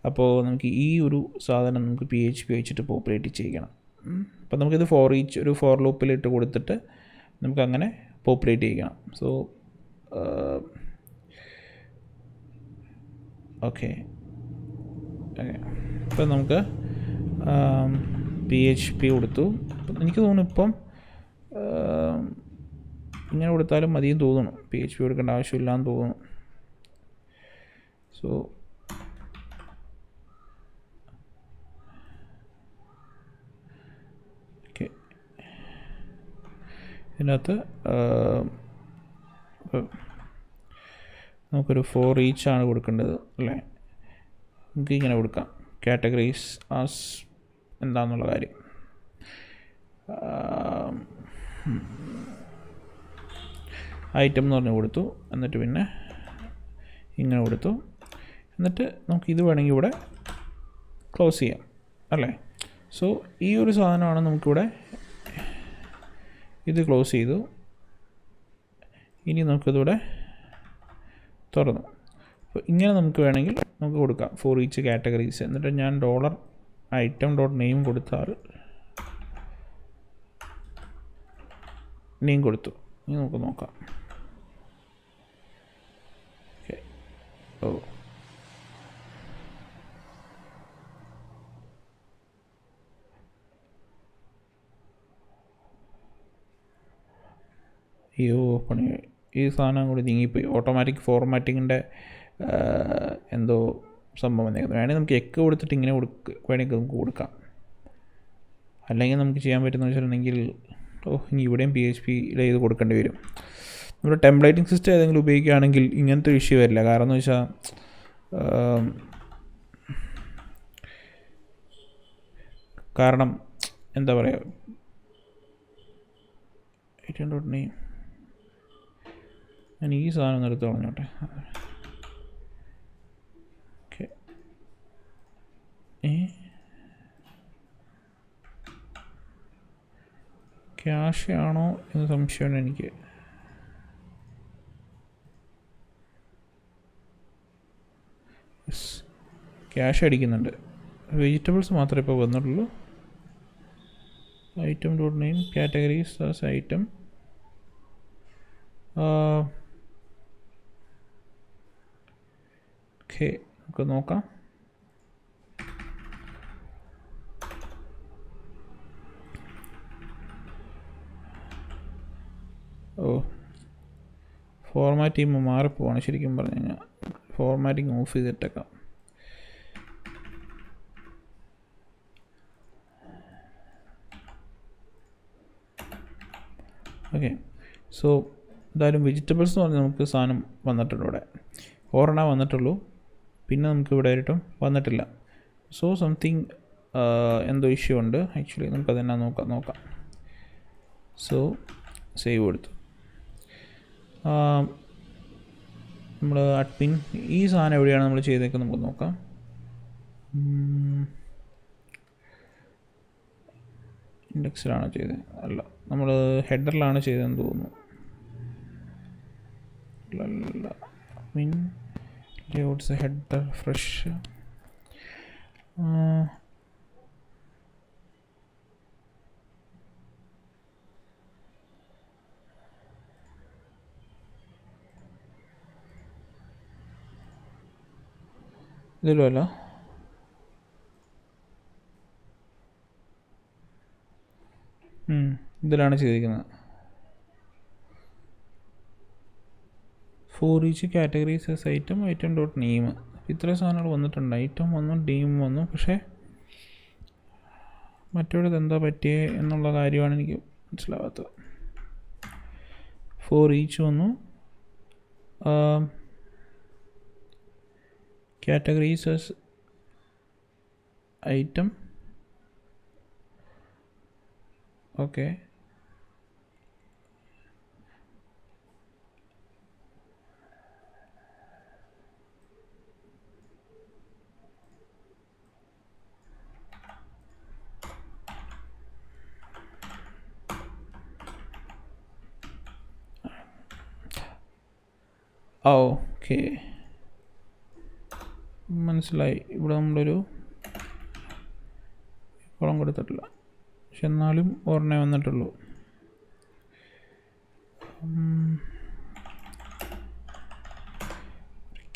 അപ്പോൾ നമുക്ക് ഈ ഒരു സാധനം നമുക്ക് PHP വെച്ചിട്ട് പോപ്പുലേറ്റ് ചെയ്യിക്കണം. അപ്പോൾ നമുക്കിത് ഒരു ഫോർ ലൂപ്പിലിട്ട് കൊടുത്തിട്ട് നമുക്കങ്ങനെ പോപ്പുലേറ്റ് ചെയ്യിക്കണം. സോ ഓക്കെ, അപ്പോൾ നമുക്ക് PHP കൊടുത്തു. എനിക്ക് തോന്നുന്നു ഇപ്പം ഇങ്ങനെ കൊടുത്താലും മതിയെന്ന് തോന്നുന്നു. PHP കൊടുക്കേണ്ട ആവശ്യമില്ലാന്ന് തോന്നുന്നു. സോ ഓക്കെ, ഇതിനകത്ത് നമുക്കൊരു ഫോർ ഈച്ച് ആണ് കൊടുക്കേണ്ടത് അല്ലേ. നമുക്ക് ഇങ്ങനെ കൊടുക്കാം, കാറ്റഗറീസ് ആസ് എന്താണെന്നുള്ള കാര്യം. ഐറ്റം എന്ന് പറഞ്ഞ് കൊടുത്തു. എന്നിട്ട് പിന്നെ ഇങ്ങനെ കൊടുത്തു. എന്നിട്ട് നമുക്ക് ഇത് വേണമെങ്കിൽ ഇവിടെ ക്ലോസ് ചെയ്യാം അല്ലേ. സോ ഈ ഒരു സാധനമാണ് നമുക്കിവിടെ, ഇത് ക്ലോസ് ചെയ്തു. ഇനി നമുക്കിതിവിടെ തുറന്നു. അപ്പോൾ ഇങ്ങനെ നമുക്ക് വേണമെങ്കിൽ നമുക്ക് കൊടുക്കാം ഫോർ ഈച്ച് കാറ്റഗറീസ്. എന്നിട്ട് ഞാൻ $item.name കൊടുത്താൽ നെയിം കൊടുത്തു. ഇനി നമുക്ക് നോക്കാം. ഓക്കെ, ഓ അയ്യോ പണി, ഈ സാധനം കൂടി നീങ്ങിപ്പോയി. ഓട്ടോമാറ്റിക് ഫോർമാറ്റിങ്ങിൻ്റെ എന്തോ സംഭവം വന്നേക്കുന്നത്. വേണമെങ്കിൽ നമുക്ക് എക്ക് കൊടുത്തിട്ട് ഇങ്ങനെ വേണമെങ്കിൽ നമുക്ക് കൊടുക്കാം. അല്ലെങ്കിൽ നമുക്ക് ചെയ്യാൻ പറ്റുന്ന വെച്ചിട്ടുണ്ടെങ്കിൽ ഇനി ഇവിടെയും PHPയിൽ ഇത് കൊടുക്കേണ്ടി വരും. നമ്മുടെ ടെംപ്ലേറ്റിംഗ് സിസ്റ്റം ഏതെങ്കിലും ഉപയോഗിക്കുകയാണെങ്കിൽ ഇങ്ങനത്തെ ഇഷ്യൂ വരില്ല. കാരണം എന്ന് വെച്ചാൽ കാരണം എന്താ പറയുക, ഐറ്റം.name ഞാൻ ഈ സാധനം എടുത്ത് കളഞ്ഞോട്ടെ. ഓക്കെ, ക്യാഷ് ആണോ എന്ന് സംശയമാണ് എനിക്ക്. ക്യാഷ് അടിക്കുന്നുണ്ട്. വെജിറ്റബിൾസ് മാത്രമേ ഇപ്പോൾ വന്നിട്ടുള്ളൂ. ഐറ്റം.name കാറ്റഗറീസ് ആസ് ഐറ്റം. ഓക്കെ, നമുക്ക് നോക്കാം. ഫോർമാറ്റിംഗ് മാറിപ്പോവാണ് ശരിക്കും പറഞ്ഞു കഴിഞ്ഞാൽ. ഫോർമാറ്റിംഗ് ഓഫ് ചെയ്തിട്ടേക്കാം. ഓക്കെ. സോ എന്തായാലും വെജിറ്റബിൾസ് എന്ന് പറഞ്ഞാൽ നമുക്ക് സാധനം വന്നിട്ടുണ്ട് ഇവിടെ. ഒരെണ്ണ വന്നിട്ടുള്ളൂ, പിന്നെ നമുക്ക് ഇവിടെ ആയിട്ടും വന്നിട്ടില്ല. സോ സംതിങ് എന്തോ ഇഷ്യൂ ഉണ്ട് ആക്ച്വലി. നമുക്കതെന്നാ നോക്കാം. സോ സേവ് കൊടുത്തു. നമ്മൾ അഡ്മിൻ ഈ സാധനം എവിടെയാണ് നമ്മൾ ചെയ്തേക്കുന്നത് നമുക്ക് നോക്കാം. ഇൻഡെക്സിലാണോ ചെയ്തത്? അല്ല, നമ്മൾ ഹെഡറിലാണ് ചെയ്തതെന്ന് തോന്നുന്നു. അല്ല, അഡ്മിൻ ലേഔട്ട്സ് ഹെഡർ ഫ്രഷ്. ഇതിലും അല്ല, ഇതിലാണ് ചെയ്തിരിക്കുന്നത്. For each categories S item dot name. ഇത്രയും സാധനങ്ങൾ വന്നിട്ടുണ്ട്. ഐറ്റം വന്നു, നെയിം വന്നു, പക്ഷേ മറ്റൊരു എന്താ പറ്റിയേ എന്നുള്ള കാര്യമാണ് എനിക്ക് മനസ്സിലാവാത്തത്. ഫോർ ഈച്ച് വന്നു, categories as item. Okay, okay, മനസ്സിലായി. ഇവിടെ നമ്മളൊരു കുളം കൊടുത്തിട്ടില്ല, പക്ഷെ എന്നാലും ഒരെണ്ണേ വന്നിട്ടുള്ളൂ.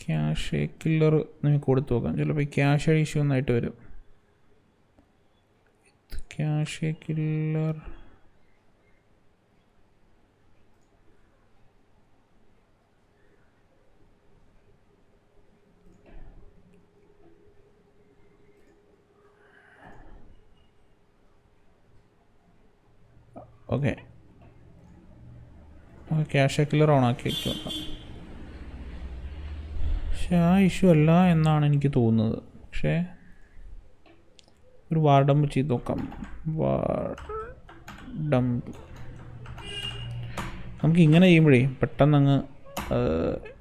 ക്യാഷ് കില്ലർ നമുക്ക് കൊടുത്തു നോക്കാം. ചിലപ്പോൾ ക്യാഷ് ഇഷ്യൂ ഒന്നായിട്ട് വരും. Cash killer okay. Cash killer on ആക്കി വയ്ക്കും. പക്ഷെ ആ ഇഷ്യൂ അല്ല എന്നാണ് എനിക്ക് തോന്നുന്നത്. പക്ഷേ ഒരു വാർഡംപ് ചെയ്ത് നോക്കാം. വാർഡംപ് നമുക്ക് ഇങ്ങനെ ചെയ്യുമ്പോഴേ പെട്ടെന്ന് അങ്ങ്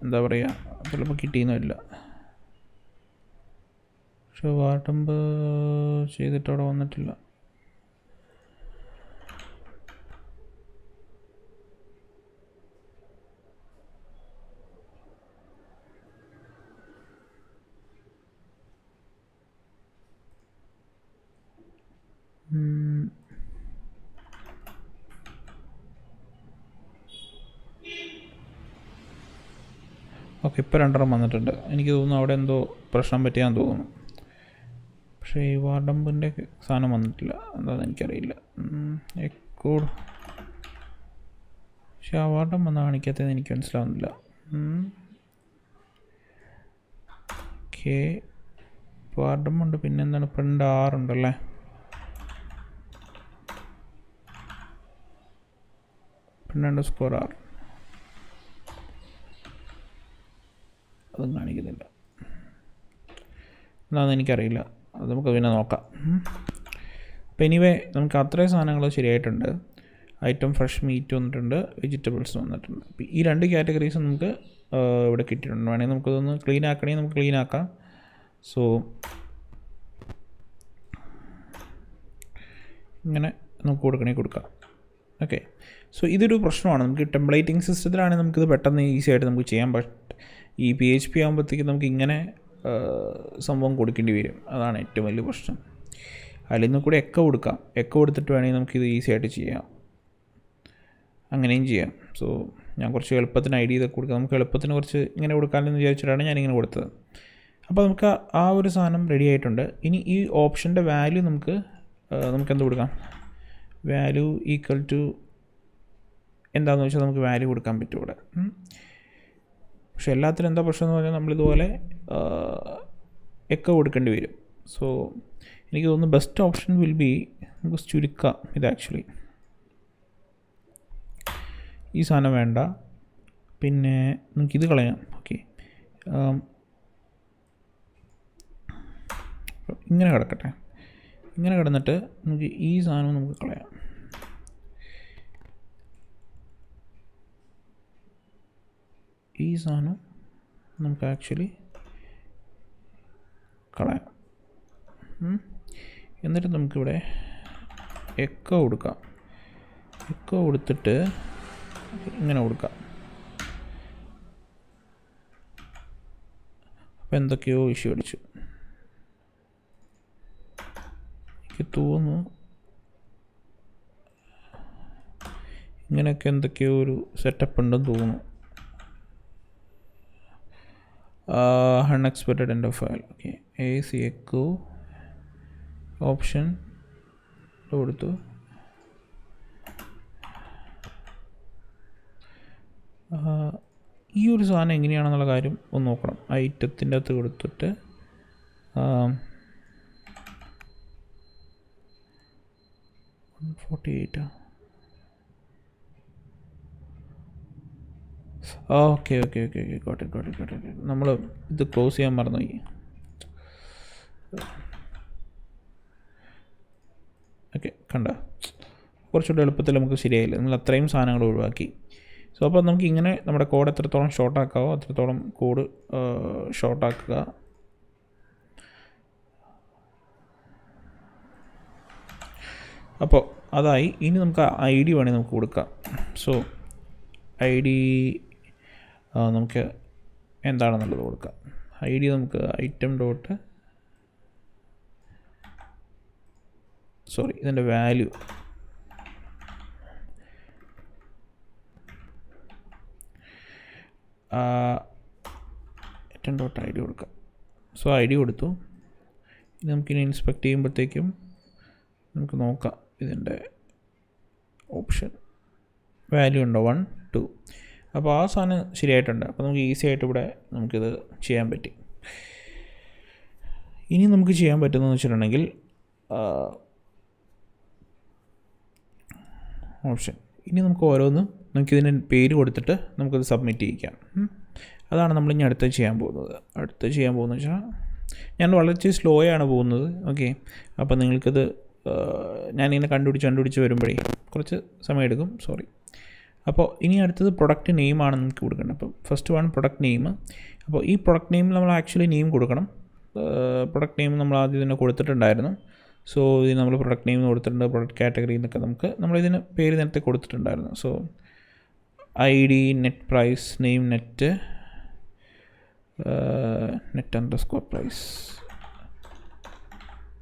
എന്താ പറയുക, ചിലപ്പോൾ കിട്ടിയെന്നില്ല. പക്ഷെ വാർഡംപ് ചെയ്തിട്ട് അവിടെ വന്നിട്ടില്ല. ഓക്കെ, ഇപ്പോൾ രണ്ടെണ്ണം വന്നിട്ടുണ്ട്. എനിക്ക് തോന്നുന്നു അവിടെ എന്തോ പ്രശ്നം പറ്റിയാന്ന് തോന്നുന്നു. പക്ഷേ ഈ വാർഡംപിൻ്റെ സാധനം വന്നിട്ടില്ല, എന്താണെന്ന് എനിക്കറിയില്ല. എക്കോഡ് പക്ഷെ ആ വാർഡം വന്ന് കാണിക്കാത്തതെന്ന് എനിക്ക് മനസ്സിലാവുന്നില്ല. ഓക്കെ, വാർഡമുണ്ട്. പിന്നെന്താണ്, പ്രിൻ്റ് ആറുണ്ടല്ലേ. പ്രിൻ്റ് _R അതും കാണിക്കുന്നില്ല. എന്താണെന്ന് എനിക്കറിയില്ല, അത് നമുക്ക് പിന്നെ നോക്കാം. അപ്പോൾ എനിവേ നമുക്ക് അത്രയും സാധനങ്ങൾ ശരിയായിട്ടുണ്ട്. ഐറ്റം ഫ്രഷ് മീറ്റ് വന്നിട്ടുണ്ട്, വെജിറ്റബിൾസ് വന്നിട്ടുണ്ട്. അപ്പോൾ ഈ രണ്ട് കാറ്റഗറീസ് നമുക്ക് ഇവിടെ കിട്ടിയിട്ടുണ്ട്. വേണമെങ്കിൽ നമുക്കതൊന്ന് ക്ലീൻ ആക്കണമെങ്കിൽ നമുക്ക് ക്ലീൻ ആക്കാം. സോ ഇങ്ങനെ നമുക്ക് കൊടുക്കാം. ഓക്കെ, സോ ഇതൊരു പ്രശ്നമാണ്. നമുക്ക് ടെംപ്ലേറ്റിംഗ് സിസ്റ്റത്തിലാണെങ്കിൽ നമുക്കിത് പെട്ടെന്ന് ഈസി ആയിട്ട് നമുക്ക് ചെയ്യാം. ബട്ട് ഈ PHP ആകുമ്പോഴത്തേക്ക് നമുക്ക് ഇങ്ങനെ സംഭവം കൊടുക്കേണ്ടി വരും. അതാണ് ഏറ്റവും വലിയ പ്രശ്നം. അതിൽ നിന്ന് കൂടെ എക്കോ കൊടുത്തിട്ട് വേണമെങ്കിൽ നമുക്കിത് ഈസി ആയിട്ട് ചെയ്യാം. അങ്ങനെയും ചെയ്യാം. സോ ഞാൻ കുറച്ച് എളുപ്പത്തിന് ഐഡിയ ഇതൊക്കെ കൊടുക്കാം. നമുക്ക് എളുപ്പത്തിന് കുറച്ച് ഇങ്ങനെ കൊടുക്കാമെന്ന് വിചാരിച്ചിട്ടാണ് ഞാനിങ്ങനെ കൊടുത്തത്. അപ്പോൾ നമുക്ക് ആ ഒരു സാധനം റെഡി ആയിട്ടുണ്ട്. ഇനി ഈ ഓപ്ഷൻ്റെ വാല്യൂ നമുക്കെന്ത് കൊടുക്കാം? വാല്യൂ ഈക്വൽ ടു എന്താണെന്ന് വെച്ചാൽ നമുക്ക് വാല്യൂ കൊടുക്കാൻ പറ്റും ഇവിടെ. പക്ഷെ എല്ലാത്തിനും എന്താ പ്രശ്നം എന്ന് പറഞ്ഞാൽ നമ്മളിതുപോലെ എക്കോ കൊടുക്കേണ്ടി വരും. സോ എനിക്ക് തോന്നുന്നു ബെസ്റ്റ് ഓപ്ഷൻ വിൽ ബി നമുക്ക് ചുരുക്കാം ഇത് ആക്ച്വലി. ഈ സാധനം വേണ്ട. പിന്നെ നമുക്കിത് കളയാം. ഓക്കെ, ഇങ്ങനെ കിടക്കട്ടെ. ഇങ്ങനെ കിടന്നിട്ട് നമുക്ക് ഈ സാധനം നമുക്ക് കളയാം. ഈ സാധനം നമുക്ക് ആക്ച്വലി കളയാം. എന്നിട്ട് നമുക്കിവിടെ എക്കോ കൊടുക്കാം. എക്കോ കൊടുത്തിട്ട് ഇങ്ങനെ കൊടുക്കാം. അപ്പോൾ എന്തൊക്കെയോ ഇഷ്യൂ അടിച്ചു. എനിക്ക് തോന്നുന്നു ഇങ്ങനെയൊക്കെ എന്തൊക്കെയോ ഒരു സെറ്റപ്പ് ഉണ്ടെന്ന് തോന്നുന്നു. unexpected end of file. Okay, AC echo option കൊടുത്തു. ഈ ഒരു സാധനം എങ്ങനെയാണെന്നുള്ള കാര്യം ഒന്ന് നോക്കണം. ഐറ്റത്തിൻ്റെ അകത്ത് കൊടുത്തിട്ട് ഓക്കെ ഓക്കെ ഓക്കെ ഓക്കെ കോട്ടെ. നമ്മൾ ഇത് ക്ലോസ് ചെയ്യാൻ മറന്നുപോയി. ഓക്കെ, കണ്ട കുറച്ചുകൂടെ എളുപ്പത്തിൽ നമുക്ക് ശരിയായില്ല. നമ്മൾ അത്രയും സാധനങ്ങൾ ഒഴിവാക്കി. സോ അപ്പോൾ നമുക്ക് ഇങ്ങനെ നമ്മുടെ കോഡ് എത്രത്തോളം ഷോർട്ടാക്കാവോ അത്രത്തോളം കോഡ് ഷോർട്ടാക്കുക. അപ്പോൾ അതായി. ഇനി നമുക്ക് ഐ ഡി വേണമെങ്കിൽ നമുക്ക് കൊടുക്കാം. സോ ഐ ഡി നമുക്ക് എന്താണെന്നുള്ളത് കൊടുക്കാം. ഐ ഡി നമുക്ക് ഐറ്റം ഡോട്ട് ഇതിൻ്റെ value item dot I D കൊടുക്കാം. സോ ഐ ഡി കൊടുത്തു. ഇത് നമുക്കിനി ഇൻസ്പെക്ട് ചെയ്യുമ്പോഴത്തേക്കും നമുക്ക് നോക്കാം ഇതിൻ്റെ ഓപ്ഷൻ വാല്യൂ ഉണ്ടോ 1 2. അപ്പോൾ ആ സാധനം ശരിയായിട്ടുണ്ട്. അപ്പോൾ നമുക്ക് ഈസി ആയിട്ട് ഇവിടെ നമുക്കിത് ചെയ്യാൻ പറ്റി. ഇനി നമുക്ക് ചെയ്യാൻ പറ്റുന്നതെന്ന് വെച്ചിട്ടുണ്ടെങ്കിൽ ഓപ്ഷൻ ഇനി നമുക്ക് ഓരോന്നും നമുക്കിതിന് പേര് കൊടുത്തിട്ട് നമുക്കത് സബ്മിറ്റ് ചെയ്യിക്കാം. അതാണ് നമ്മളിനി അടുത്ത് ചെയ്യാൻ പോകുന്നത്. വെച്ചാൽ ഞാൻ വളരെ സ്ലോ ആണ് പോകുന്നത്. ഓക്കെ, അപ്പോൾ നിങ്ങൾക്കിത് ഞാനിങ്ങനെ കണ്ടുപിടിച്ച് വരുമ്പോഴേ കുറച്ച് സമയം എടുക്കും. സോറി. അപ്പോൾ ഇനി അടുത്തത് പ്രൊഡക്റ്റ് നെയിമാണ് നമുക്ക് കൊടുക്കേണ്ടത്. അപ്പോൾ ഫസ്റ്റ് വൺ പ്രൊഡക്റ്റ് നെയിം. അപ്പോൾ ഈ പ്രൊഡക്റ്റ് നെയിം നമ്മൾ ആക്ച്വലി നെയിം കൊടുക്കണം. പ്രൊഡക്റ്റ് നെയിം നമ്മൾ ആദ്യം തന്നെ കൊടുത്തിട്ടുണ്ടായിരുന്നു. സോ ഇത് നമ്മൾ പ്രൊഡക്റ്റ് നെയിം കൊടുത്തിട്ടുണ്ട്. പ്രൊഡക്റ്റ് കാറ്റഗറി എന്നൊക്കെ നമ്മളിതിന് പേര് നേരത്തെ കൊടുത്തിട്ടുണ്ടായിരുന്നു. So I D, net price, name net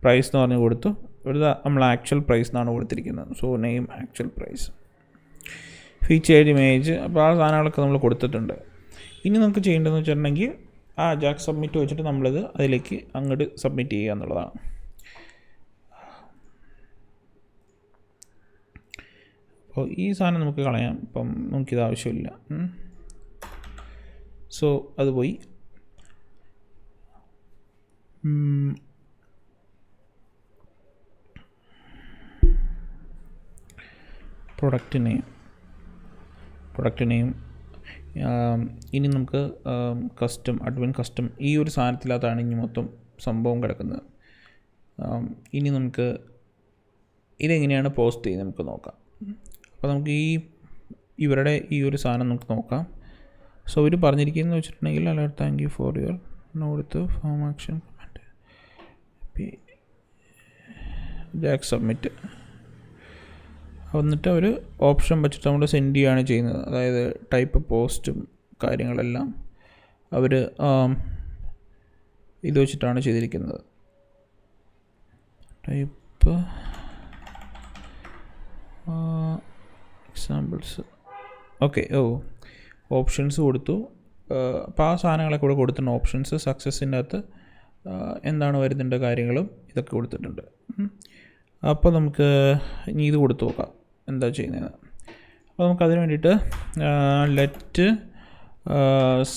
price എന്ന് പറഞ്ഞ് കൊടുത്തു. ഇവിടെ നമ്മൾ ആക്ച്വൽ പ്രൈസ് എന്നാണ് കൊടുത്തിരിക്കുന്നത്. So name actual price, featured image. അപ്പോൾ ആ സാധനങ്ങളൊക്കെ നമ്മൾ കൊടുത്തിട്ടുണ്ട്. ഇനി നമുക്ക് ചെയ്യേണ്ടതെന്ന് വെച്ചിട്ടുണ്ടെങ്കിൽ ആ ജാക്ക് സബ്മിറ്റ് വെച്ചിട്ട് നമ്മളിത് അതിലേക്ക് അങ്ങോട്ട് സബ്മിറ്റ് ചെയ്യുക എന്നുള്ളതാണ്. അപ്പോൾ ഈ സാധനം നമുക്ക് കളയാം. ഇപ്പം നമുക്കിത് ആവശ്യമില്ല. സോ അത് പോയി. പ്രൊഡക്റ്റ് നെയിം ഇനി നമുക്ക് അഡ്മിൻ കസ്റ്റം ഈ ഒരു സാധനത്തിനകത്താണ് ഇനി മൊത്തം സംഭവം കിടക്കുന്നത്. ഇനി നമുക്ക് ഇതെങ്ങനെയാണ് പോസ്റ്റ് ചെയ്യുന്നത് നമുക്ക് നോക്കാം. അപ്പോൾ നമുക്ക് ഇവരുടെ ഈ ഒരു സാധനം നമുക്ക് നോക്കാം. സോ ഇവർ പറഞ്ഞിരിക്കുന്നത് വെച്ചിട്ടുണ്ടെങ്കിൽ alert thank you for your note form action command jack submit. എന്നിട്ട് ഒരു ഓപ്ഷൻ വെച്ചിട്ട് നമ്മൾ സെൻഡ് ചെയ്യുകയാണ് ചെയ്യുന്നത്. അതായത് ടൈപ്പ് പോസ്റ്റും കാര്യങ്ങളെല്ലാം അവർ ഇത് വെച്ചിട്ടാണ് ചെയ്തിരിക്കുന്നത്. Type examples. ഓക്കെ, ഓപ്ഷൻസ് കൊടുത്തു. അപ്പോൾ ആ സാധനങ്ങളൊക്കെ ഇവിടെ കൊടുത്തിട്ടുണ്ട്. ഓപ്ഷൻസ് സക്സസിൻ്റെ അകത്ത് എന്താണ് വരുന്നുണ്ട് കാര്യങ്ങളും ഇതൊക്കെ കൊടുത്തിട്ടുണ്ട്. അപ്പോൾ നമുക്ക് ഇനി ഇത് കൊടുത്തു നോക്കാം എന്താ ചെയ്യുന്നത്. അപ്പോൾ നമുക്കതിന് വേണ്ടിയിട്ട് ലെറ്റ്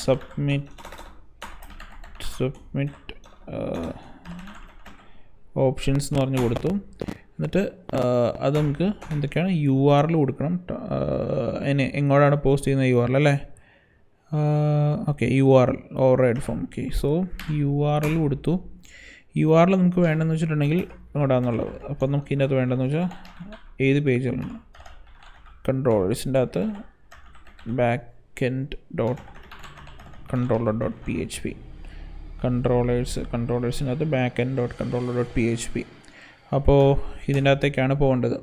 സബ്മിറ്റ് ഓപ്ഷൻസ് എന്ന് പറഞ്ഞ് കൊടുത്തു. എന്നിട്ട് അത് നമുക്ക് എന്തൊക്കെയാണ് URL കൊടുക്കണം. അതിന് എങ്ങോട്ടാണ് പോസ്റ്റ് ചെയ്യുന്ന URL അല്ലേ? Okay, URL override form. Okay, so URL കൊടുത്തു. URL നമുക്ക് വേണ്ടതെന്ന് വെച്ചിട്ടുണ്ടെങ്കിൽ എങ്ങോട്ടാണെന്നുള്ളത്. അപ്പോൾ നമുക്ക് ഇതിൻ്റെ അകത്ത് വേണ്ടതെന്ന് വെച്ചാൽ ഏത് പേജിലാണ് കൺട്രോളേഴ്സിൻ്റെ അകത്ത് backend.controller.php കൺട്രോളേഴ്സിനകത്ത് backend.controller.php. അപ്പോൾ ഇതിൻ്റെ അകത്തേക്കാണ് പോകേണ്ടത്.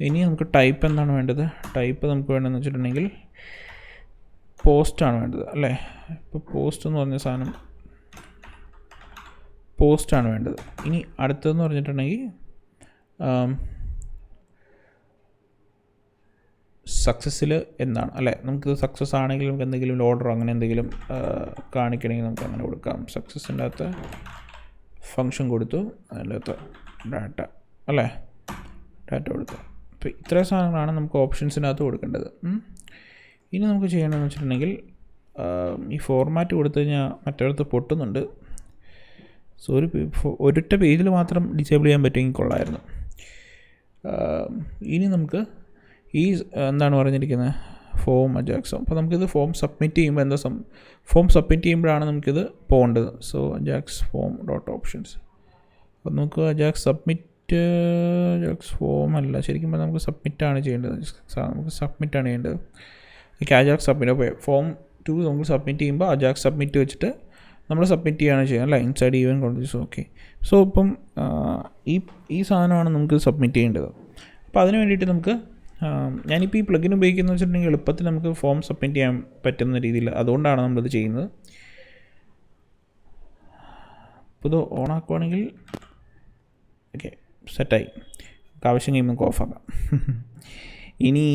ഇനി നമുക്ക് ടൈപ്പ് എന്താണ് വേണ്ടത്? ടൈപ്പ് നമുക്ക് വേണ്ടതെന്ന് വെച്ചിട്ടുണ്ടെങ്കിൽ പോസ്റ്റാണ് വേണ്ടത് അല്ലേ? ഇപ്പോൾ പോസ്റ്റ് എന്ന് പറഞ്ഞ സാധനം പോസ്റ്റാണ് വേണ്ടത്. ഇനി അടുത്തതെന്ന് പറഞ്ഞിട്ടുണ്ടെങ്കിൽ സക്സസ്സിൽ എന്താണ് അല്ലേ? നമുക്ക് സക്സസ് ആണെങ്കിൽ നമുക്ക് എന്തെങ്കിലും ഓർഡർ അങ്ങനെ എന്തെങ്കിലും കാണിക്കണമെങ്കിൽ നമുക്ക് അങ്ങനെ കൊടുക്കാം. സക്സസ്സിൻ്റെ അകത്ത് ഫങ്ഷൻ കൊടുത്തു, അതിൻ്റെ അകത്ത് ഡാറ്റ അല്ലേ? ഡാറ്റ കൊടുത്തു. അപ്പോൾ ഇത്രയും സാധനങ്ങളാണ് നമുക്ക് ഓപ്ഷൻസിനകത്ത് കൊടുക്കേണ്ടത്. ഇനി നമുക്ക് ചെയ്യണമെന്ന് വെച്ചിട്ടുണ്ടെങ്കിൽ ഈ ഫോർമാറ്റ് കൊടുത്തു കഴിഞ്ഞാൽ മറ്റൊരിടത്ത് പൊട്ടുന്നുണ്ട്. സോ ഒരൊറ്റ പേജിൽ മാത്രം ഡിസേബിൾ ചെയ്യാൻ പറ്റുമെങ്കിൽ കൊള്ളായിരുന്നു. ഇനി നമുക്ക് ഈ എന്താണ് പറഞ്ഞിരിക്കുന്നത് ഫോം അജാക്സോ. അപ്പോൾ നമുക്കിത് ഫോം സബ്മിറ്റ് ചെയ്യുമ്പോൾ ഫോം സബ്മിറ്റ് ചെയ്യുമ്പോഴാണ് നമുക്കിത് പോകേണ്ടത്. So Ajax form dot options. അപ്പോൾ നമുക്ക് അജാക്സ് ഫോം അല്ല, ശരിക്കും പറഞ്ഞാൽ നമുക്ക് സബ്മിറ്റാണ് ചെയ്യേണ്ടത്. നമുക്ക് സബ്മിറ്റാണ് ചെയ്യേണ്ടത്. Ajax submit. അപ്പോൾ ഫോം 2 നമുക്ക് സബ്മിറ്റ് ചെയ്യുമ്പോൾ അജാക്സ് സബ്മിറ്റ് വെച്ചിട്ട് നമ്മൾ സബ്മിറ്റ് ചെയ്യുകയാണ് ചെയ്യുന്നത് അല്ല? Inside even countries. Okay, so ഇപ്പം ഈ സാധനമാണ് നമുക്ക് സബ്മിറ്റ് ചെയ്യേണ്ടത്. അപ്പോൾ അതിന് വേണ്ടിയിട്ട് നമുക്ക് ഞാനിപ്പോൾ ഈ പ്ലഗിൻ ഉപയോഗിക്കുന്നത് വെച്ചിട്ടുണ്ടെങ്കിൽ എളുപ്പത്തിൽ നമുക്ക് ഫോം സബ്മിറ്റ് ചെയ്യാൻ പറ്റുന്ന രീതിയിൽ, അതുകൊണ്ടാണ് നമ്മളിത് ചെയ്യുന്നത്. അപ്പോൾ ഇത് ഓണാക്കുവാണെങ്കിൽ ഓക്കെ സെറ്റായി. നമുക്ക് ആവശ്യം കഴിയുമ്പോൾ നമുക്ക് ഓഫാക്കാം. ഇനി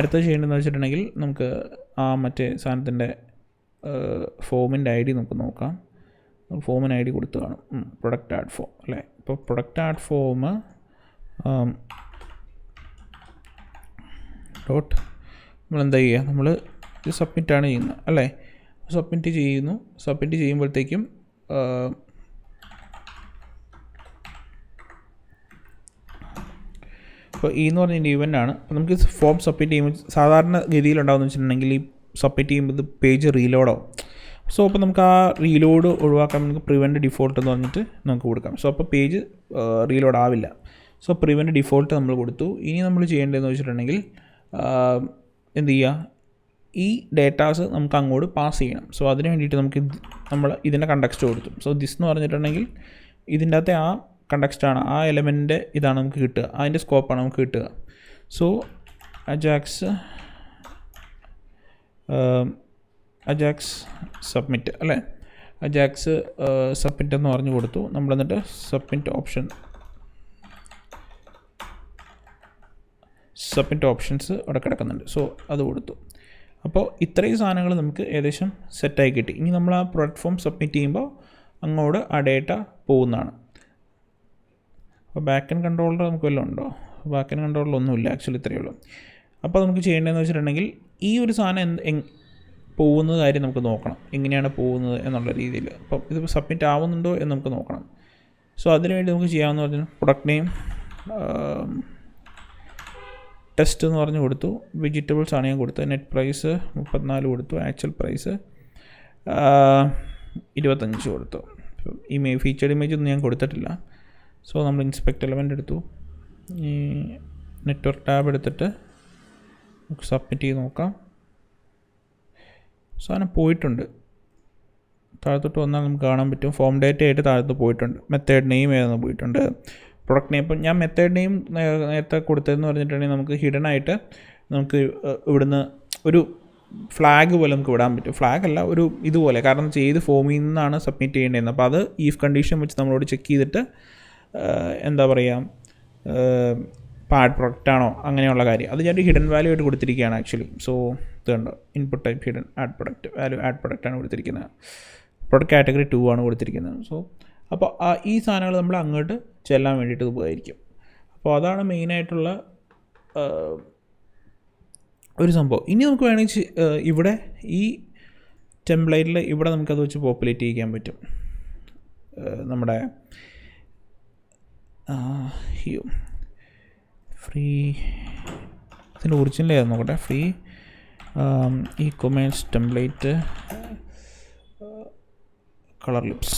അടുത്ത ചെയ്യേണ്ടതെന്ന് വെച്ചിട്ടുണ്ടെങ്കിൽ നമുക്ക് മറ്റേ സാധനത്തിൻ്റെ ഫോമിൻ്റെ ID നമുക്ക് നോക്കാം. ഫോമിന് ID കൊടുത്ത് കാണും. പ്രൊഡക്റ്റ് ആഡ് ഫോം അല്ലേ? ഇപ്പോൾ പ്രൊഡക്റ്റ് ആഡ് ഫോം ഡോട്ട് നമ്മളെന്താ ചെയ്യുക? നമ്മൾ ഇത് സബ്മിറ്റാണ് ചെയ്യുന്നത് അല്ലേ? സബ്മിറ്റ് ചെയ്യുമ്പോഴത്തേക്കും ഇപ്പോൾ എന്ന് പറഞ്ഞ ഇവൻ്റ് ആണ്. അപ്പോൾ നമുക്ക് ഫോം സബ്മിറ്റ് ചെയ്യുമ്പോൾ സാധാരണ ഗതിയിലുണ്ടാകുമെന്ന് വെച്ചിട്ടുണ്ടെങ്കിൽ ഈ സബ്മിറ്റ് ചെയ്യുമ്പോൾ ഇത് പേജ് റീലോഡാവും. സോ അപ്പോൾ നമുക്ക് ആ റീലോഡ് ഒഴിവാക്കാൻ നമുക്ക് പ്രിവെൻറ്റ് ഡിഫോൾട്ട് എന്ന് പറഞ്ഞിട്ട് നമുക്ക് കൊടുക്കാം. സോ അപ്പോൾ പേജ് റീലോഡ് ആവില്ല. സോ പ്രിവെൻറ്റ് ഡിഫോൾട്ട് നമ്മൾ കൊടുത്തു. ഇനി നമ്മൾ ചെയ്യേണ്ടതെന്ന് വെച്ചിട്ടുണ്ടെങ്കിൽ എന്ത് ചെയ്യുക? ഈ ഡേറ്റാസ് നമുക്ക് അങ്ങോട്ട് പാസ് ചെയ്യണം. സോ അതിന് വേണ്ടിയിട്ട് നമ്മൾ ഇതിൻ്റെ കണ്ടക്സ്റ്റ് കൊടുത്തു. സോ ദിസ് എന്ന് പറഞ്ഞിട്ടുണ്ടെങ്കിൽ ഇതിൻ്റെ അകത്തെ ആ കണ്ടക്സ്റ്റാണ്, ആ എലമെൻറ്റിൻ്റെ ഇതാണ് നമുക്ക് കിട്ടുക, അതിൻ്റെ സ്കോപ്പാണ് നമുക്ക് കിട്ടുക. സോ അജാക്സ് സബ്മിറ്റ് അല്ലേ? അജാക്സ് സബ്മിറ്റ് എന്ന് പറഞ്ഞു കൊടുത്തു. നമ്മൾ എന്നിട്ട് സബ്മിറ്റ് ഓപ്ഷൻസ് അവിടെ കിടക്കുന്നുണ്ട്. സോ അത് കൊടുത്തു. അപ്പോൾ ഇത്രയും സാധനങ്ങൾ നമുക്ക് ഏകദേശം സെറ്റായി കിട്ടി. ഇനി നമ്മൾ ആ പ്ലാറ്റ്ഫോം സബ്മിറ്റ് ചെയ്യുമ്പോൾ അങ്ങോട്ട് ആ ഡേറ്റ പോകുന്നതാണ്. അപ്പോൾ ബാക്ക് എൻഡ് കൺട്രോളർ നമുക്ക് വല്ലതും ഉണ്ടോ? ബാക്ക് എൻഡ് കൺട്രോളർ ഒന്നുമില്ല, ആക്ച്വലി ഇത്രയേ ഉള്ളൂ. അപ്പോൾ നമുക്ക് ചെയ്യേണ്ടതെന്ന് വെച്ചിട്ടുണ്ടെങ്കിൽ ഈ ഒരു സാധനം പോകുന്ന കാര്യം നമുക്ക് നോക്കണം, എങ്ങനെയാണ് പോകുന്നത് എന്നുള്ള രീതിയിൽ. അപ്പം ഇതിപ്പോൾ സബ്മിറ്റ് ആവുന്നുണ്ടോ എന്ന് നമുക്ക് നോക്കണം. സോ അതിനുവേണ്ടി നമുക്ക് ചെയ്യാമെന്ന് പറഞ്ഞാൽ പ്രൊഡക്റ്റ് നെയിം ടെസ്റ്റ് എന്ന് പറഞ്ഞു കൊടുത്തു. വെജിറ്റബിൾസ് ആണ് ഞാൻ കൊടുത്തത്. നെറ്റ് പ്രൈസ് 34 കൊടുത്തു. ആക്ച്വൽ പ്രൈസ് 25 കൊടുത്തു. ഫീച്ചേർഡ് ഇമേജ് ഒന്നും ഞാൻ കൊടുത്തിട്ടില്ല. സോ നമ്മൾ ഇൻസ്പെക്ട് എലമെൻ്റ് എടുത്തു. ഈ നെറ്റ്വർക്ക് ടാബ് എടുത്തിട്ട് നമുക്ക് സബ്മിറ്റ് ചെയ്ത് നോക്കാം. സാധനം പോയിട്ടുണ്ട്. താഴത്തോട്ട് വന്നാൽ നമുക്ക് കാണാൻ പറ്റും. ഫോം ഡേറ്റ ആയിട്ട് താഴത്ത് പോയിട്ടുണ്ട്. മെത്തേഡ് നെയിം ഏതെന്ന് പോയിട്ടുണ്ട്. പ്രൊഡക്റ്റ് നെയിം ഇപ്പം ഞാൻ മെത്തേഡ് നെയിം നേരത്തെ കൊടുത്തതെന്ന് പറഞ്ഞിട്ടുണ്ടെങ്കിൽ നമുക്ക് ഹിഡൻ ആയിട്ട് നമുക്ക് ഇവിടുന്ന് ഒരു ഫ്ലാഗ് പോലെ നമുക്ക് വിടാൻ പറ്റും. ഫ്ലാഗ് അല്ല, ഒരു ഇതുപോലെ. കാരണം ഏത് ഫോമിൽ നിന്നാണ് സബ്മിറ്റ് ചെയ്യേണ്ടതെന്ന്. അപ്പോൾ അത് ഈഫ് കണ്ടീഷൻ വെച്ച് നമ്മളോട് ചെക്ക് ചെയ്തിട്ട് എന്താ പറയുക, ആഡ് പ്രൊഡക്റ്റ് ആണോ അങ്ങനെയുള്ള കാര്യം അത് ഞാൻ ഹിഡൻ വാല്യൂ ആയിട്ട് കൊടുത്തിരിക്കുകയാണ് ആക്ച്വലി. സോ ഇത് കണ്ടോ, input type hidden add product value add product ആണ് കൊടുത്തിരിക്കുന്നത്. പ്രൊഡക്റ്റ് കാറ്റഗറി 2 ആണ് കൊടുത്തിരിക്കുന്നത്. സോ അപ്പോൾ ഈ സാധനങ്ങൾ നമ്മൾ അങ്ങോട്ട് ചെല്ലാൻ വേണ്ടിയിട്ട് ഉപകരിക്കും. അപ്പോൾ അതാണ് മെയിനായിട്ടുള്ള ഒരു സംഭവം. ഇനി നമുക്ക് വേണമെങ്കിൽ ഇവിടെ ഈ ടെംപ്ലേറ്റിൽ ഇവിടെ നമുക്കത് വെച്ച് പോപ്പുലേറ്റ് ചെയ്യാൻ പറ്റും. നമ്മുടെ അയ്യോ ഫ്രീ ഇതിൻ്റെ ഒറിജിനൽ ഏതായിരുന്നു നോക്കട്ടെ. Free E commerce template colour lips.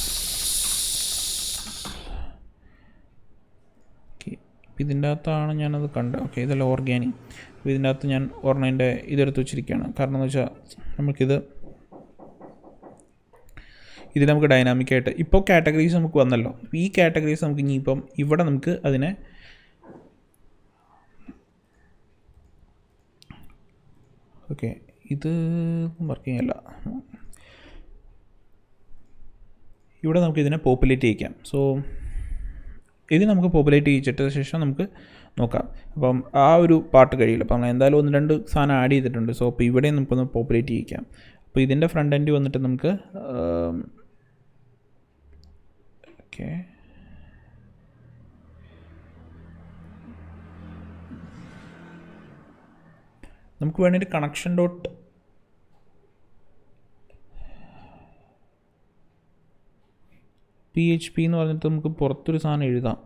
Okay, ഇതിൻ്റെ അകത്താണ് ഞാനത് കണ്ടത്. ഓക്കെ, ഇതല്ല ഓർഗാനിക്. അപ്പോൾ ഇതിൻ്റെ അകത്ത് ഞാൻ ഒരെണ്ണൻ്റെ ഇതെടുത്ത് വെച്ചിരിക്കുകയാണ്. കാരണം എന്ന് വെച്ചാൽ ഇതിൽ നമുക്ക് ഡൈനാമിക്കായിട്ട് ഇപ്പോൾ കാറ്റഗറീസ് നമുക്ക് വന്നല്ലോ. ഈ കാറ്റഗറീസ് നമുക്ക് ഇനിയിപ്പം ഇവിടെ നമുക്ക് അതിനെ ഓക്കെ ഇത് വർക്കിംഗ് അല്ല. ഇവിടെ നമുക്ക് ഇതിനെ പോപ്പുലേറ്റ് ചെയ്യിക്കാം. സോ ഇത് നമുക്ക് പോപ്പുലേറ്റ് ചെയ്യിച്ചിട്ട് ശേഷം നമുക്ക് നോക്കാം. അപ്പം ആ ഒരു പാർട്ട് കഴിയില്ല. അപ്പം നമ്മൾ എന്തായാലും 1-2 സാധനം ആഡ് ചെയ്തിട്ടുണ്ട്. സോ അപ്പോൾ ഇവിടെ നമുക്കൊന്ന് പോപ്പുലേറ്റ് ചെയ്യിക്കാം. അപ്പോൾ ഇതിൻ്റെ ഫ്രണ്ട് എൻഡ് വന്നിട്ട് നമുക്ക് ഓക്കെ നമുക്ക് വേണ്ടിയിട്ട് കണക്ഷൻ ഡോട്ട് PHP എന്ന് പറഞ്ഞിട്ട് നമുക്ക് പുറത്തൊരു സാധനം എഴുതാം.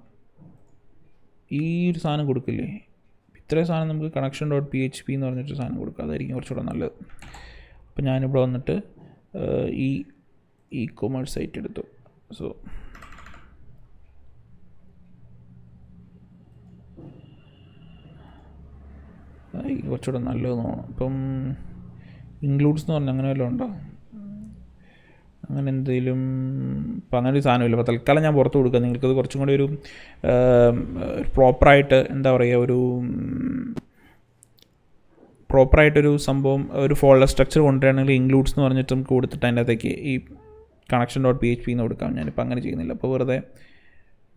ഈ ഒരു സാധനം കൊടുക്കില്ലേ, ഇത്രയും സാധനം നമുക്ക് കണക്ഷൻ ഡോട്ട് PHP എന്ന് പറഞ്ഞിട്ട് സാധനം കൊടുക്കുക. അതായിരിക്കും കുറച്ചുകൂടെ നല്ലത്. അപ്പോൾ ഞാനിവിടെ വന്നിട്ട് ഈ കൊമേഴ്സ് സൈറ്റ് എടുത്തു. സോ കുറച്ചുകൂടെ നല്ലതെന്ന് തോന്നുന്നു. ഇപ്പം ഇൻക്ലൂഡ്സ് എന്ന് പറഞ്ഞാൽ അങ്ങനെ വല്ലതും ഉണ്ടോ? അങ്ങനെ എന്തെങ്കിലും ഇപ്പം അങ്ങനെ ഒരു സാധനമില്ല. അപ്പോൾ തൽക്കാലം ഞാൻ പുറത്ത് കൊടുക്കുക. നിങ്ങൾക്കത് കുറച്ചും കൂടി ഒരു പ്രോപ്പറായിട്ട് എന്താ പറയുക, പ്രോപ്പറായിട്ടൊരു സംഭവം, ഒരു ഫോൾഡർ സ്ട്രക്ചർ കൊണ്ടുവരികയാണെങ്കിൽ ഇൻക്ലൂഡ്സ് എന്ന് പറഞ്ഞിട്ട് നമുക്ക് കൊടുത്തിട്ട് അതിൻ്റെ അകത്തേക്ക് ഈ കണക്ഷൻ ഡോട്ട് PHP എന്ന് കൊടുക്കാം. ഞാനിപ്പോൾ അങ്ങനെ ചെയ്യുന്നില്ല. അപ്പോൾ വെറുതെ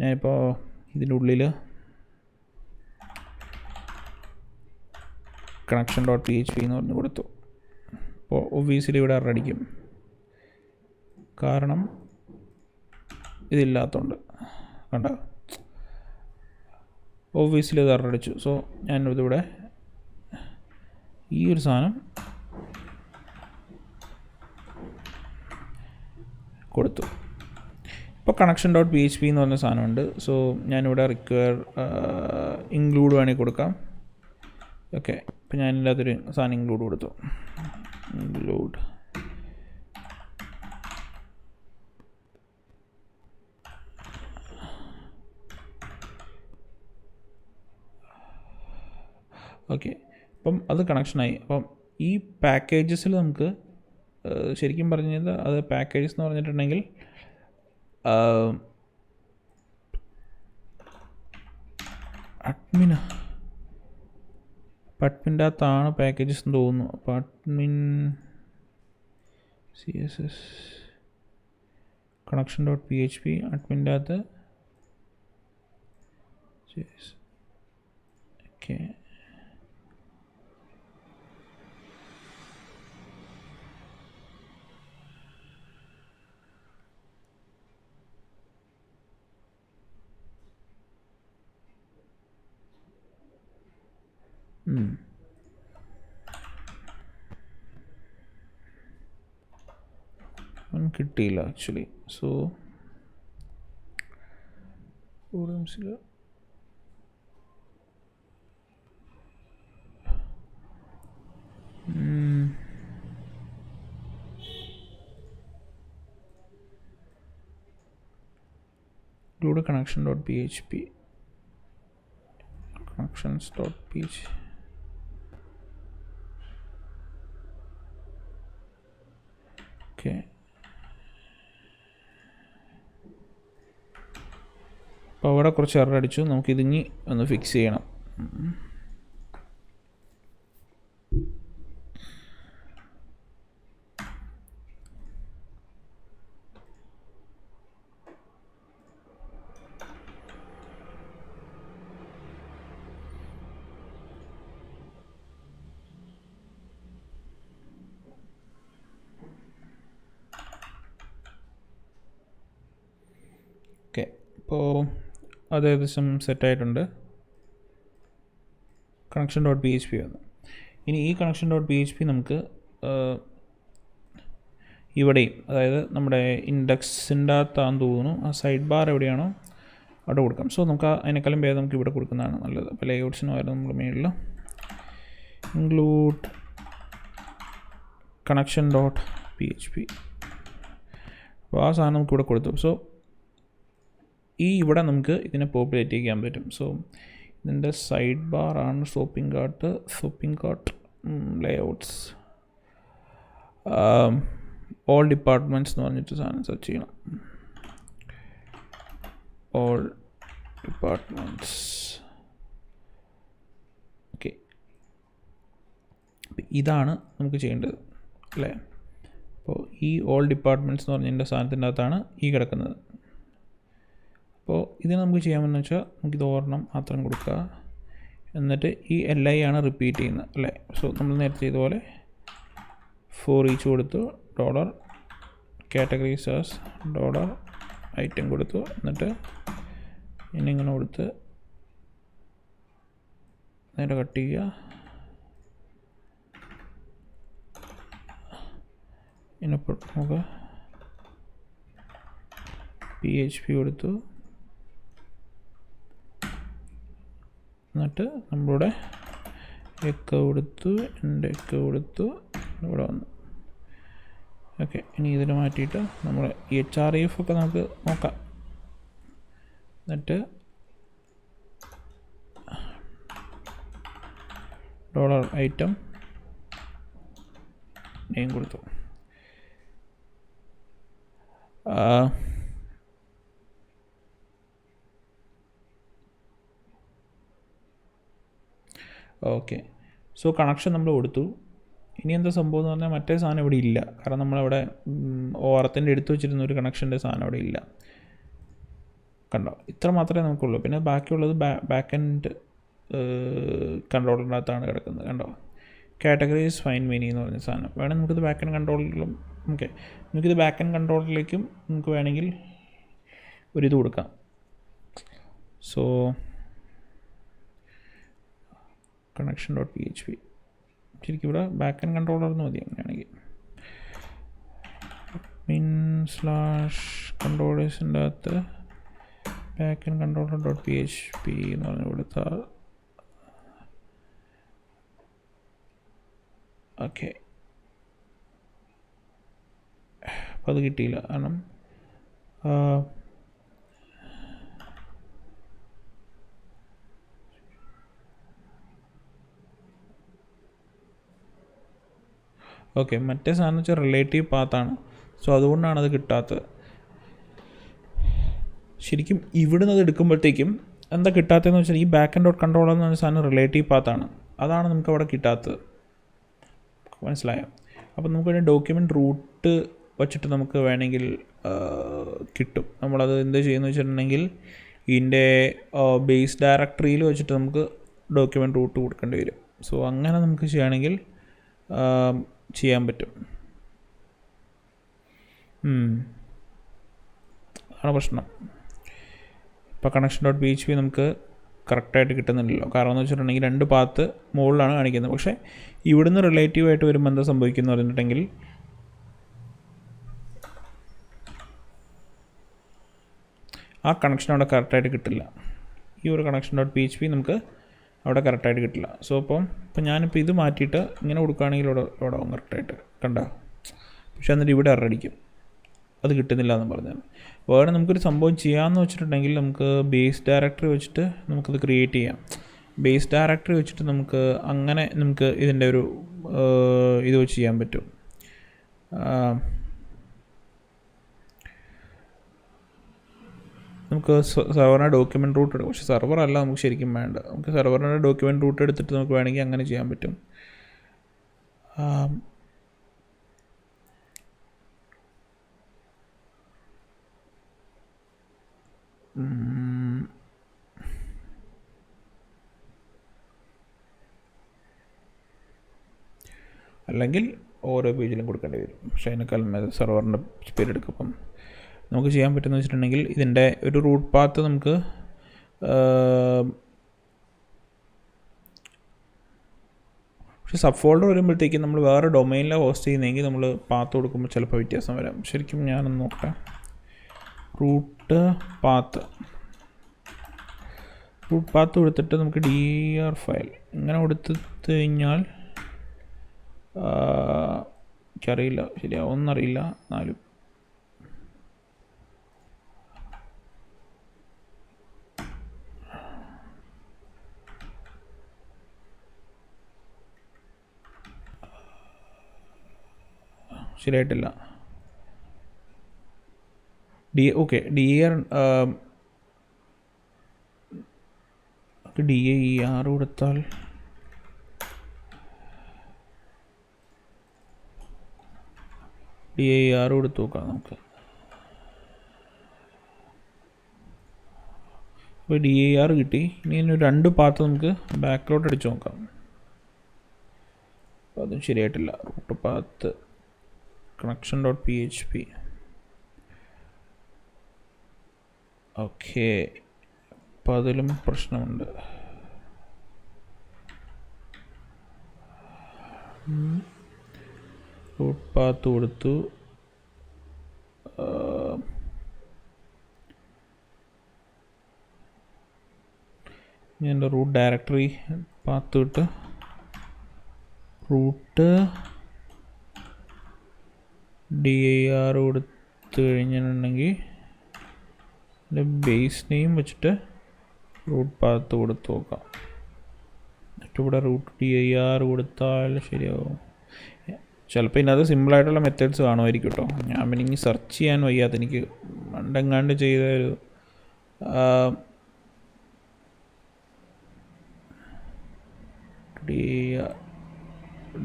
ഞാനിപ്പോൾ ഇതിൻ്റെ ഉള്ളിൽ കണക്ഷൻ ഡോട്ട് PHP എന്ന് പറഞ്ഞ് കൊടുത്തു. അപ്പോൾ ഒബ്വിയസ്ലി ഇവിടെ അടിക്കും, കാരണം ഇതില്ലാത്തതുകൊണ്ട്. കണ്ടോ, ഒബ്വിയസ്ലി ഇത് അടിച്ചു. സോ ഞാനിതിവിടെ ഈ ഒരു സാധനം കൊടുത്തു. ഇപ്പോൾ കണക്ഷൻ ഡോട്ട് PHP എന്ന് പറഞ്ഞ സാധനമുണ്ട്. സോ ഞാനിവിടെ റിക്വയർ ഇൻക്ലൂഡ് വേണമെങ്കിൽ കൊടുക്കാം. ഓക്കെ, ഇപ്പോൾ ഞാനിതിൻ്റെ അകത്തൊരു സാധനം ഇൻക്ലൂഡ് കൊടുത്തു. ഇൻക്ലൂഡ് ഓക്കെ, അപ്പം അത് കണക്ഷനായി. അപ്പം ഈ പാക്കേജസിൽ നമുക്ക് ശരിക്കും പറഞ്ഞത് അത് പാക്കേജസ് എന്ന് പറഞ്ഞിട്ടുണ്ടെങ്കിൽ അഡ്മിൻ്റെ അകത്താണ് പാക്കേജസ് എന്ന് തോന്നുന്നു. അപ്പോൾ admin CSS connection dot PHP അഡ്മിൻ്റെ അകത്ത് ഓക്കെ. കിട്ടിയില്ല actually. So include connection dot PHP connections dot PHP. Okay, അപ്പോൾ അവിടെ കുറച്ച് എറർ അടിച്ചു. നമുക്കിതിങ്ങി ഒന്ന് ഫിക്സ് ചെയ്യണം. ഓക്കെ, ഇപ്പോൾ അത് ഏകദേശം സെറ്റായിട്ടുണ്ട്. കണക്ഷൻ ഡോട്ട് PHP വന്നു. ഇനി ഈ കണക്ഷൻ ഡോട്ട് PHP നമുക്ക് ഇവിടെയും, അതായത് നമ്മുടെ ഇൻഡെക്സിൻ്റെ അകത്താന്ന് തോന്നുന്നു, ആ സൈഡ് ബാർ എവിടെയാണോ അവിടെ കൊടുക്കാം. സോ നമുക്ക് അതിനേക്കാളും ഭേദം നമുക്ക് ഇവിടെ കൊടുക്കുന്നതാണ് നല്ലത്. അപ്പോൾ ലേഔട്ട്സിന് പകരം നമ്മൾ മേളിൽ ഇൻക്ലൂഡ് കണക്ഷൻ ഡോട്ട് PHP, അപ്പോൾ ആ സാധനം നമുക്ക് ഇവിടെ കൊടുത്തു. സോ ഇവിടെ നമുക്ക് ഇതിനെ പോപ്പുലേറ്റ് ചെയ്യാൻ പറ്റും. സോ ഇതിൻ്റെ സൈഡ് ബാർ ആണ് shopping cart layouts all departments എന്ന് പറഞ്ഞിട്ട് സാധനം സെർച്ച് ചെയ്യണം. All departments. ഓക്കെ, ഇതാണ് നമുക്ക് ചെയ്യേണ്ടത് അല്ലേ. അപ്പോൾ ഈ ഓൾ ഡിപ്പാർട്ട്മെൻറ്റ്സ് എന്ന് പറഞ്ഞതിൻ്റെ സാധനത്തിൻ്റെ അകത്താണ് ഈ കിടക്കുന്നത്. അപ്പോൾ ഇതിന് നമുക്ക് ചെയ്യാമെന്ന് വെച്ചാൽ നമുക്കിത് ഓർണം മാത്രം കൊടുക്കുക, എന്നിട്ട് ഈ LI ആണ് റിപ്പീറ്റ് ചെയ്യുന്നത് അല്ലേ. സോ നമ്മൾ നേരത്തെ ചെയ്തപോലെ ഫോർ ഈച്ച് കൊടുത്തു, dollar categories as dollar item കൊടുത്തു, എന്നിട്ട് ഇങ്ങനെ കൊടുത്ത് നേരെ കട്ട് ചെയ്യുക. ഇനിയിപ്പോൾ നമുക്ക് PHP കൊടുത്തു, എന്നിട്ട് നമ്മളിവിടെ എക്കോ കൊടുത്തു, എൻ്റെ എക്കോ കൊടുത്തു, ഇവിടെ വന്നു. ഓക്കെ, ഇനി ഇതിന് മാറ്റിയിട്ട് നമ്മൾ HREF ഒക്കെ നമുക്ക് നോക്കാം. എന്നിട്ട് ഡോളർ ഐറ്റം നെയിം കൊടുത്തു. ഓക്കെ, സോ കണക്ഷൻ നമ്മൾ കൊടുത്തു. ഇനി എന്താ സംഭവം എന്ന് പറഞ്ഞാൽ മറ്റേ സാധനം ഇവിടെ ഇല്ല, കാരണം നമ്മളവിടെ ഓരത്തിൻ്റെ എടുത്തു വെച്ചിരുന്ന ഒരു കണക്ഷൻ്റെ സാധനം അവിടെ ഇല്ല. കണ്ടോ, ഇത്ര മാത്രമേ നമുക്കുള്ളൂ. പിന്നെ ബാക്കിയുള്ളത് ബാക്ക് എൻഡ് കൺട്രോളിൻ്റെ അകത്താണ് കിടക്കുന്നത്. കണ്ടോ, കാറ്റഗറീസ് ഫൈൻ മെനി എന്ന് പറഞ്ഞ സാധനം വേണമെങ്കിൽ നമുക്കിത് ബാക്ക് എൻഡ് കൺട്രോളിലും നമുക്കിത് ബാക്ക് എൻഡ് കൺട്രോളിലേക്കും നമുക്ക് വേണമെങ്കിൽ ഒരിത് കൊടുക്കാം. സോ കണക്ഷൻ ഡോട്ട് PHP ശരിക്കും ഇവിടെ ബാക്ക് എൻഡ് കൺട്രോളർന്ന് മതി. അങ്ങനെയാണെങ്കിൽ /കൺട്രോളേഴ്സിൻ്റെ അകത്ത് back end controller dot PHP എന്ന് പറഞ്ഞ് കൊടുത്താൽ ഓക്കെ. അപ്പോൾ അത് കിട്ടിയില്ല, കാരണം ഓക്കെ മറ്റേ സാധനം വെച്ചാൽ റിലേറ്റീവ് പാത്താണ്. സോ അതുകൊണ്ടാണ് അത് കിട്ടാത്തത്. ശരിക്കും ഇവിടുന്ന് അത് എടുക്കുമ്പോഴത്തേക്കും എന്താ കിട്ടാത്തതെന്ന് വെച്ചാൽ ഈ ബാക്ക് എൻഡ് ഡോട്ട് കൺട്രോളർ എന്ന് പറഞ്ഞ സാധനം റിലേറ്റീവ് പാത്താണ്, അതാണ് നമുക്ക് അവിടെ കിട്ടാത്തത്. മനസ്സിലായോ? അപ്പോൾ നമുക്ക് ഡോക്യുമെൻറ്റ് റൂട്ട് വച്ചിട്ട് നമുക്ക് വേണമെങ്കിൽ കിട്ടും. നമ്മളത് എന്ത് ചെയ്യുന്നു വെച്ചിട്ടുണ്ടെങ്കിൽ ഇതിൻ്റെ ബേസ് ഡയറക്ടറിയിൽ വെച്ചിട്ട് നമുക്ക് ഡോക്യുമെൻറ്റ് റൂട്ട് കൊടുക്കേണ്ടി വരും. സോ അങ്ങനെ നമുക്ക് ചെയ്യുകയാണെങ്കിൽ ചെയ്യാൻ പറ്റും. അതാണ് പ്രശ്നം. ഇപ്പോൾ കണക്ഷൻ ഡോട്ട് PHP നമുക്ക് കറക്റ്റായിട്ട് കിട്ടുന്നില്ലല്ലോ. കാരണം എന്ന് വെച്ചിട്ടുണ്ടെങ്കിൽ രണ്ട് പാത്ത് മുകളിലാണ് കാണിക്കുന്നത്. പക്ഷേ ഇവിടുന്ന് റിലേറ്റീവായിട്ട് വരുമ്പോൾ എന്താ സംഭവിക്കുന്നു പറഞ്ഞിട്ടുണ്ടെങ്കിൽ ആ കണക്ഷൻ അവിടെ കറക്റ്റായിട്ട് കിട്ടില്ല. ഈ ഒരു കണക്ഷൻ ഡോട്ട് PHP നമുക്ക് അവിടെ കറക്റ്റായിട്ട് കിട്ടില്ല. സോ ഇപ്പം ഞാനിപ്പോൾ ഇത് മാറ്റിയിട്ട് ഇങ്ങനെ കൊടുക്കുകയാണെങ്കിൽ ഇവിടെ ആവും കറക്റ്റായിട്ട്. കണ്ട, പക്ഷേ എന്നിട്ട് ഇവിടെ എറടിക്കും, അത് കിട്ടുന്നില്ല എന്ന് പറഞ്ഞാൽ. വേറെ നമുക്കൊരു സംഭവം ചെയ്യാമെന്ന് വെച്ചിട്ടുണ്ടെങ്കിൽ നമുക്ക് ബേസ് ഡയറക്ടറി വെച്ചിട്ട് നമുക്കത് ക്രിയേറ്റ് ചെയ്യാം. ബേസ് ഡയറക്ടറി വെച്ചിട്ട് നമുക്ക് അങ്ങനെ നമുക്ക് ഇതിൻ്റെ ഒരു ഇത് വെച്ച് ചെയ്യാൻ പറ്റും. നമുക്ക് സെർവറിൻ്റെ ഡോക്യുമെൻറ്റ് റൂട്ട് എടുക്കും. പക്ഷേ സെർവറല്ല നമുക്ക് ശരിക്കും വേണ്ട. നമുക്ക് സെർവറിൻ്റെ ഡോക്യുമെൻറ്റ് റൂട്ട് എടുത്തിട്ട് നമുക്ക് വേണമെങ്കിൽ അങ്ങനെ ചെയ്യാൻ പറ്റും. അല്ലെങ്കിൽ ഓരോ പേജിലും കൊടുക്കേണ്ടി വരും. പക്ഷേ അതിനേക്കാളും സെർവറിൻ്റെ സ്പീഡ് എടുക്കും. നമുക്ക് ചെയ്യാൻ പറ്റുമെന്ന് വെച്ചിട്ടുണ്ടെങ്കിൽ ഇതിൻ്റെ ഒരു റൂട്ട് പാത്ത് നമുക്ക് പക്ഷേ സബ് ഫോൾഡർ വരുമ്പോഴത്തേക്കും നമ്മൾ വേറെ ഡൊമൈനിലാണ് ഹോസ്റ്റ് ചെയ്യുന്നതെങ്കിൽ നമ്മൾ പാത്ത് കൊടുക്കുമ്പോൾ ചിലപ്പോൾ വ്യത്യാസം വരാം. ശരിക്കും ഞാനൊന്ന് നോക്കട്ടെ. റൂട്ട് പാത്ത് റൂട്ട് പാത്ത് കൊടുത്തിട്ട് നമുക്ക് dir ഫയൽ ഇങ്ങനെ കൊടുത്തു കഴിഞ്ഞാൽ എനിക്കറിയില്ല ശരിയാവുമെന്നറിയില്ല. എന്നാലും ശരിയായിട്ടില്ല. ഓക്കെ dir കൊടുത്താൽ dir കൊടുത്ത് നോക്കാം നമുക്ക്. അപ്പോൾ dir കിട്ടി. ഇനി 2 പാത്ത് നമുക്ക് ബാക്കിലോട്ട് അടിച്ച് നോക്കാം. അപ്പോൾ അതും ശരിയായിട്ടില്ല. Root path connection.php. ഓക്കെ, അപ്പോൾ അതിലും പ്രശ്നമുണ്ട്. റൂട്ട് പാത്ത് കൊടുത്തു. ഞാൻ എൻ്റെ റൂട്ട് ഡയറക്ടറി പാത്ത് വിട്ട് റൂട്ട് dir കൊടുത്തു കഴിഞ്ഞിട്ടുണ്ടെങ്കിൽ എൻ്റെ ബേസ് നെയിം വെച്ചിട്ട് റൂട്ട് പാത്ത് കൊടുത്ത് നോക്കാം. എന്നിട്ട് ഇവിടെ റൂട്ട് dir കൊടുത്താൽ ശരിയാവും. ചിലപ്പോൾ ഇതിനകത്ത് സിമ്പിളായിട്ടുള്ള മെത്തേഡ്സ് കാണുമായിരിക്കും കേട്ടോ. ഞാൻ പിന്നെ ഇനി സെർച്ച് ചെയ്യാൻ വയ്യാത്ത എനിക്ക് പണ്ടെങ്ങാണ്ട് ചെയ്ത ഒരു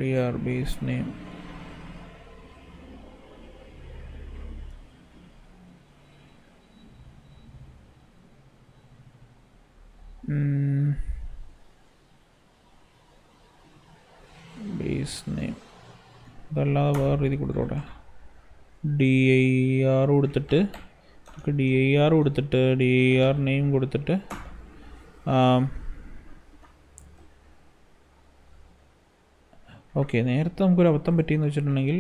dir base name base name അതല്ലാതെ വേറെ രീതി കൊടുത്തോട്ടെ. dir കൊടുത്തിട്ട് നമുക്ക് dir കൊടുത്തിട്ട് dir നെയിം കൊടുത്തിട്ട് ഓക്കെ. നേരത്തെ നമുക്കൊരു അബദ്ധം പറ്റിയെന്ന് വെച്ചിട്ടുണ്ടെങ്കിൽ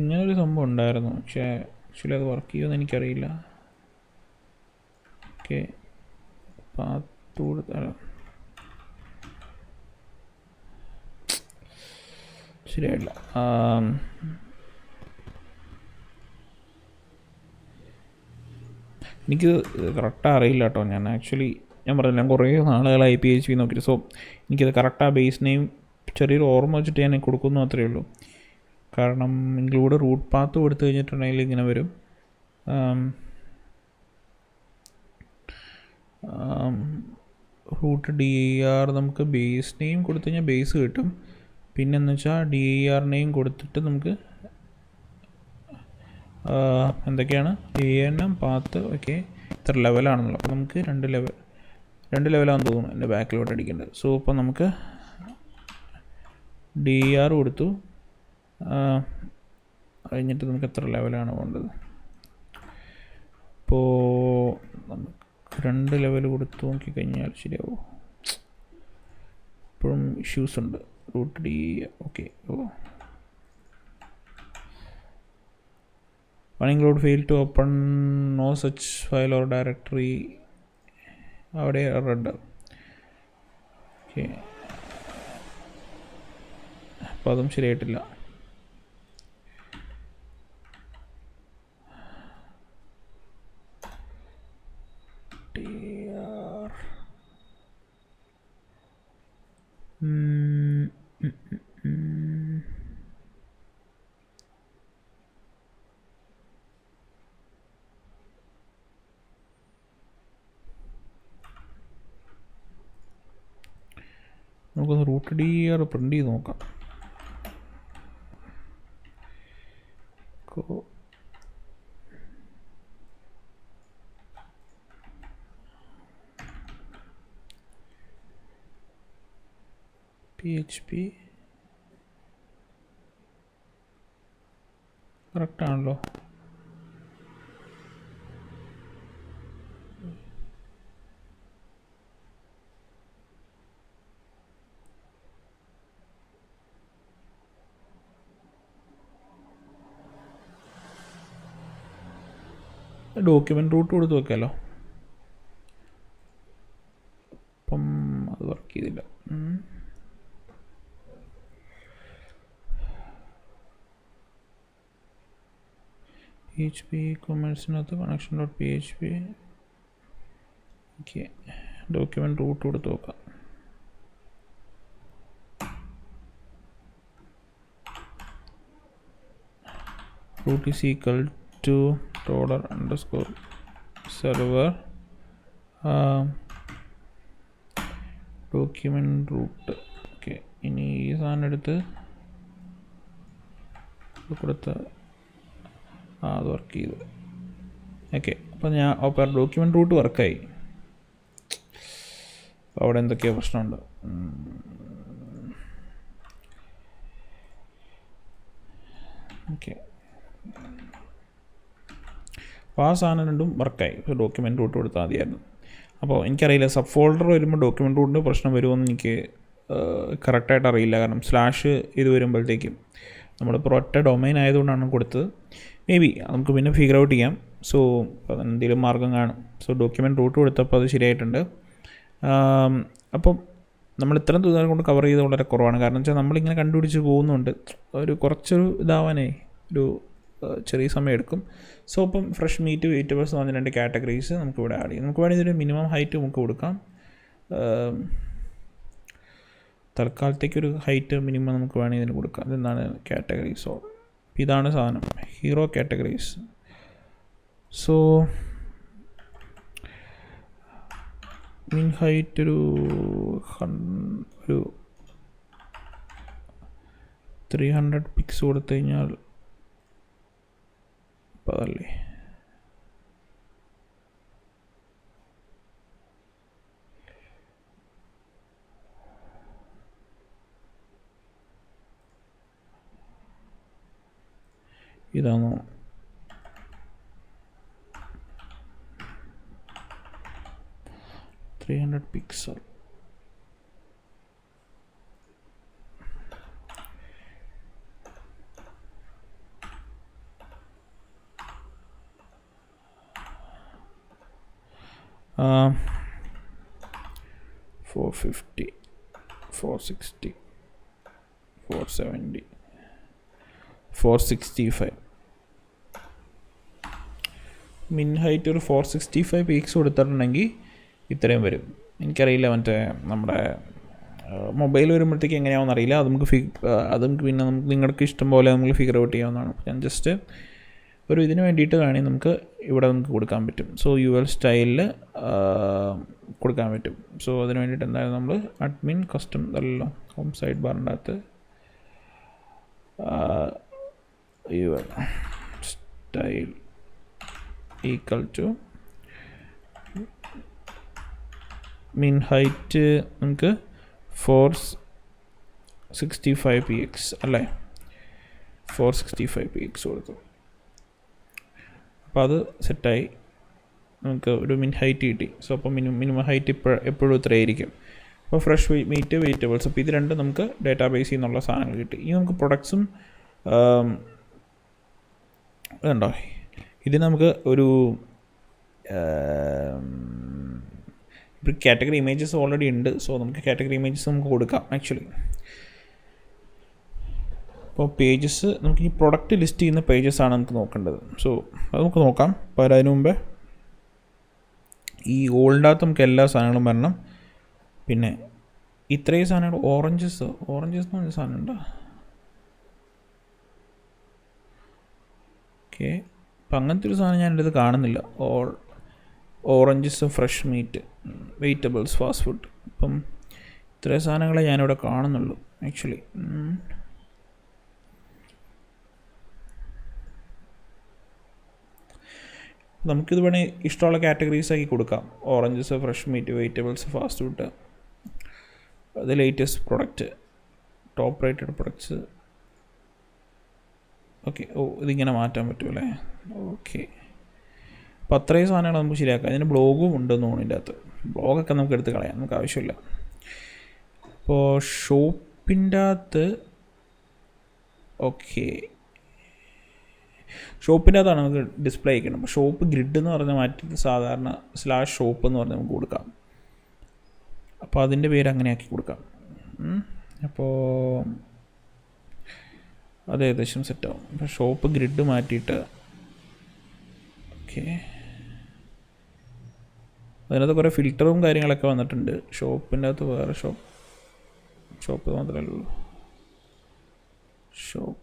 ഇങ്ങനൊരു സംഭവം ഉണ്ടായിരുന്നു, പക്ഷേ ആക്ച്വലി അത് വർക്ക് ചെയ്യുമെന്ന് എനിക്കറിയില്ല. ഓക്കെ, പാത്ത് കൊടുത്താൽ ശരിയായില്ല. എനിക്ക് കറക്റ്റാக അറിയില്ല കേട്ടോ. ഞാൻ പറഞ്ഞില്ല, ഞാൻ കുറേ നാളുകളായി PHP നോക്കിയിട്ട്. സോ എനിക്കത് കറക്റ്റാണ് ബേസ് നെയിം ചെറിയൊരു ഓർമ്മ വെച്ചിട്ട് ഞാൻ കൊടുക്കുന്നു മാത്രമേ ഉള്ളൂ. കാരണം ഇൻക്ലൂഡ് റൂട്ട് പാത്ത് കൊടുത്തു കഴിഞ്ഞിട്ടുണ്ടെങ്കിൽ ഇങ്ങനെ വരും. റൂട്ട് dir നമുക്ക് ബേസ് നെയിം കൊടുത്തു കഴിഞ്ഞാൽ ബേസ് കിട്ടും. പിന്നെന്ന് വെച്ചാൽ dir നെയിം കൊടുത്തിട്ട് നമുക്ക് എന്തൊക്കെയാണ് anm പാത്ത്. ഓക്കെ, ഇത്ര ലെവലാണെന്നുള്ളത്. അപ്പോൾ നമുക്ക് 2 ലെവലാണെന്ന് തോന്നുന്നു എൻ്റെ ബാക്കിലോട്ട് അടിക്കേണ്ടത്. സോ അപ്പോൾ നമുക്ക് dir കൊടുത്തു. കഴിഞ്ഞിട്ട് നമുക്ക് എത്ര ലെവലാണ് വേണ്ടത്. അപ്പോൾ നമുക്ക് 2 ലെവൽ കൊടുത്ത് നോക്കിക്കഴിഞ്ഞാൽ ശരിയാവും. ഇപ്പോഴും ഇഷ്യൂസ് ഉണ്ട്. Root dir okay. include fail to open no such file or directory. അവിടെ റെഡ്. ഓക്കെ, അപ്പോൾ അതും ശരിയായിട്ടില്ല. നമുക്കൊന്ന് റൂട്ട് dir പ്രിൻ്റ് ചെയ്ത് നോക്കാം. PHP കറക്റ്റാണല്ലോ. ഡോക്യുമെൻ്റ് റൂട്ട് കൊടുത്ത് വെക്കാമല്ലോ. അപ്പം അത് വർക്ക് ചെയ്തില്ല. PHP കൊമേഴ്സിനകത്ത് connection dot PHP. Okay, document root കൊടുത്ത് നോക്കാം. root is equal to $_server document root. Okay, ഇനി ഈ സാധനം എടുത്ത് കൊടുത്ത് അത് വർക്ക് ചെയ്തു. ഓക്കെ, അപ്പോൾ അപ്പോൾ ഡോക്യുമെൻ്റ് റൂട്ട് വർക്കായി. അപ്പോൾ അവിടെ എന്തൊക്കെയോ പ്രശ്നമുണ്ട്. ഓക്കെ, അപ്പോൾ ആ സാധനം രണ്ടും വർക്കായി. ഇപ്പോൾ ഡോക്യുമെൻ്റ് റൂട്ട് കൊടുത്താൽ മതിയായിരുന്നു. അപ്പോൾ എനിക്കറിയില്ല സബ് ഫോൾഡർ വരുമ്പോൾ ഡോക്യുമെൻ്റ് റൂട്ടിന് പ്രശ്നം വരുമോയെന്ന് എനിക്ക് കറക്റ്റായിട്ട് അറിയില്ല. കാരണം സ്ലാഷ് ഇത് വരുമ്പോഴത്തേക്കും നമ്മളിപ്പോൾ ഒറ്റ ഡൊമൈൻ ആയതുകൊണ്ടാണ് കൊടുത്തത്. മേ ബി നമുക്ക് പിന്നെ ഫിഗർ ഔട്ട് ചെയ്യാം. സോ എന്തെങ്കിലും മാർഗ്ഗം കാണും. സോ ഡോക്യുമെൻ്റ് റൂട്ട് കൊടുത്തപ്പോൾ അത് ശരിയായിട്ടുണ്ട്. അപ്പം നമ്മൾ ഇത്രയും ദിവസം കൊണ്ട് കവർ ചെയ്ത് വളരെ കുറവാണ്. കാരണം വെച്ചാൽ നമ്മളിങ്ങനെ കണ്ടുപിടിച്ച് പോകുന്നുണ്ട്. കുറച്ചൊരു ഇതാവാനേ ഒരു ചെറിയ സമയം എടുക്കും. സോ അപ്പം ഫ്രഷ് മീറ്റ് വെജിറ്റബിൾസ് എന്ന് പറഞ്ഞ 2 കാറ്റഗറീസ് നമുക്ക് ഇവിടെ ആഡ് ചെയ്യും. നമുക്ക് വേണമെങ്കിൽ ഇതൊരു മിനിമം ഹൈറ്റ് നമുക്ക് കൊടുക്കാം. തൽക്കാലത്തേക്കൊരു ഹൈറ്റ് മിനിമം നമുക്ക് വേണമെങ്കിൽ ഇതിന് കൊടുക്കാം. ഇതെന്താണ് കാറ്റഗറീസോ, ഇതാണ് സാധനം ഹീറോ കാറ്റഗറീസ്. സോ മിൻ ഹൈറ്റ് ഒരു 300 പിക്സ് കൊടുത്തു കഴിഞ്ഞാൽ അപ്പോൾ അതല്ലേ. ഇതാണോ 300 പിക്സൽ. uh, 450, 460, 470, 465. മിൻ ഹൈറ്റ് ഒരു 465 പീക്സ് കൊടുത്തിട്ടുണ്ടെങ്കിൽ ഇത്രയും വരും. എനിക്കറിയില്ല മറ്റേ നമ്മുടെ മൊബൈൽ വരുമ്പോഴത്തേക്ക് എങ്ങനെയാണെന്ന് അറിയില്ല. അത് നമുക്ക് പിന്നെ നമുക്ക് നിങ്ങൾക്ക് ഇഷ്ടം പോലെ നമുക്ക് ഫിഗർ ഔട്ട് ചെയ്യാവുന്നതാണ്. ഞാൻ ജസ്റ്റ് ഒരു ഇതിന് വേണ്ടിയിട്ട് വേണമെങ്കിൽ നമുക്ക് ഇവിടെ നമുക്ക് കൊടുക്കാൻ പറ്റും. സോ UL സ്റ്റൈലിൽ കൊടുക്കാൻ പറ്റും. സോ അതിന് വേണ്ടിയിട്ട് എന്തായാലും നമ്മൾ അഡ്മിൻ കസ്റ്റം അല്ലല്ലോ, ഹോം സൈഡ് ബാറിൻ്റെ അകത്ത് UL സ്റ്റൈൽ ഈക്വൽ ടു മിൻ ഹൈറ്റ് നമുക്ക് 465 px അല്ലേ, 465 px കൊടുത്തു. അപ്പോൾ അത് സെറ്റായി, നമുക്ക് ഒരു മിൻ ഹൈറ്റ് കിട്ടി. സോ അപ്പോൾ മിനിമം ഹൈറ്റ് എപ്പോഴും ഇത്രയായിരിക്കും. അപ്പോൾ ഫ്രഷ് മീറ്റ് വെജിറ്റബിൾസ്, അപ്പോൾ ഇത് രണ്ടും നമുക്ക് ഡേറ്റാബേസിൽ നിന്നുള്ള സാധനങ്ങൾ കിട്ടി. ഇനി നമുക്ക് പ്രൊഡക്ട്സും ഇതുണ്ടോ, ഇത് നമുക്ക് ഒരു ഇപ്പോൾ കാറ്റഗറി ഇമേജസ് ഓൾറെഡി ഉണ്ട്. സോ നമുക്ക് കാറ്റഗറി ഇമേജസ് നമുക്ക് കൊടുക്കാം ആക്ച്വലി. അപ്പോൾ പേജസ് നമുക്ക് ഈ പ്രൊഡക്റ്റ് ലിസ്റ്റ് ചെയ്യുന്ന പേജസാണ് നമുക്ക് നോക്കേണ്ടത്. സോ അത് നമുക്ക് നോക്കാം. അപ്പോൾ അതിന് മുമ്പേ ഈ ഓൾഡാകത്ത് നമുക്ക് എല്ലാ സാധനങ്ങളും വരണം. പിന്നെ ഇത്രയും സാധനങ്ങൾ ഓറഞ്ചസ് എന്ന് പറഞ്ഞ സാധനം ഉണ്ടോ? ഓക്കെ, അപ്പം അങ്ങനത്തെ ഒരു സാധനം ഞാൻ എൻ്റെ ഇത് കാണുന്നില്ല. Oranges, fresh meat, vegetables, fast food. അപ്പം ഇത്രയും സാധനങ്ങളെ ഞാനിവിടെ കാണുന്നുള്ളൂ ആക്ച്വലി. നമുക്കിത് വേണേൽ ഇഷ്ടമുള്ള കാറ്റഗറീസ് ആക്കി കൊടുക്കാം. Oranges, fresh meat, vegetables, fast food, അത് latest product, top rated products. Okay, ഇതിങ്ങനെ മാറ്റാൻ പറ്റുമല്ലേ? ഓക്കെ, അപ്പോൾ അത്രയും സാധനങ്ങൾ നമുക്ക് ശരിയാക്കാം. അതിന് ബ്ലോഗും ഉണ്ടെന്ന് തോന്നുന്നു ഇതിൻ്റെ അകത്ത്. ബ്ലോഗൊക്കെ നമുക്ക് എടുത്ത് കളയാം, നമുക്ക് ആവശ്യമില്ല. അപ്പോൾ ഷോപ്പിൻ്റെ അകത്ത് ഓക്കെ, ഷോപ്പിൻ്റെ അകത്താണ് നമുക്ക് ഡിസ്പ്ലേ അയക്കണം. അപ്പോൾ ഷോപ്പ് ഗ്രിഡ് എന്ന് പറഞ്ഞാൽ മാറ്റിയിട്ട് സാധാരണ /ഷോപ്പ് എന്ന് പറഞ്ഞ് നമുക്ക് കൊടുക്കാം. അപ്പോൾ അതിൻ്റെ പേര് അങ്ങനെ ആക്കി കൊടുക്കാം. അപ്പോൾ അത് ഏകദേശം സെറ്റാവും. അപ്പോൾ ഷോപ്പ് ഗ്രിഡ് മാറ്റിയിട്ട് ഓക്കെ, അതിനകത്ത് കുറേ ഫിൽറ്ററും കാര്യങ്ങളൊക്കെ വന്നിട്ടുണ്ട്. ഷോപ്പിൻ്റെ അകത്ത് വേറെ ഷോപ്പ് മാത്രമേ ഉള്ളൂ. ഷോപ്പ്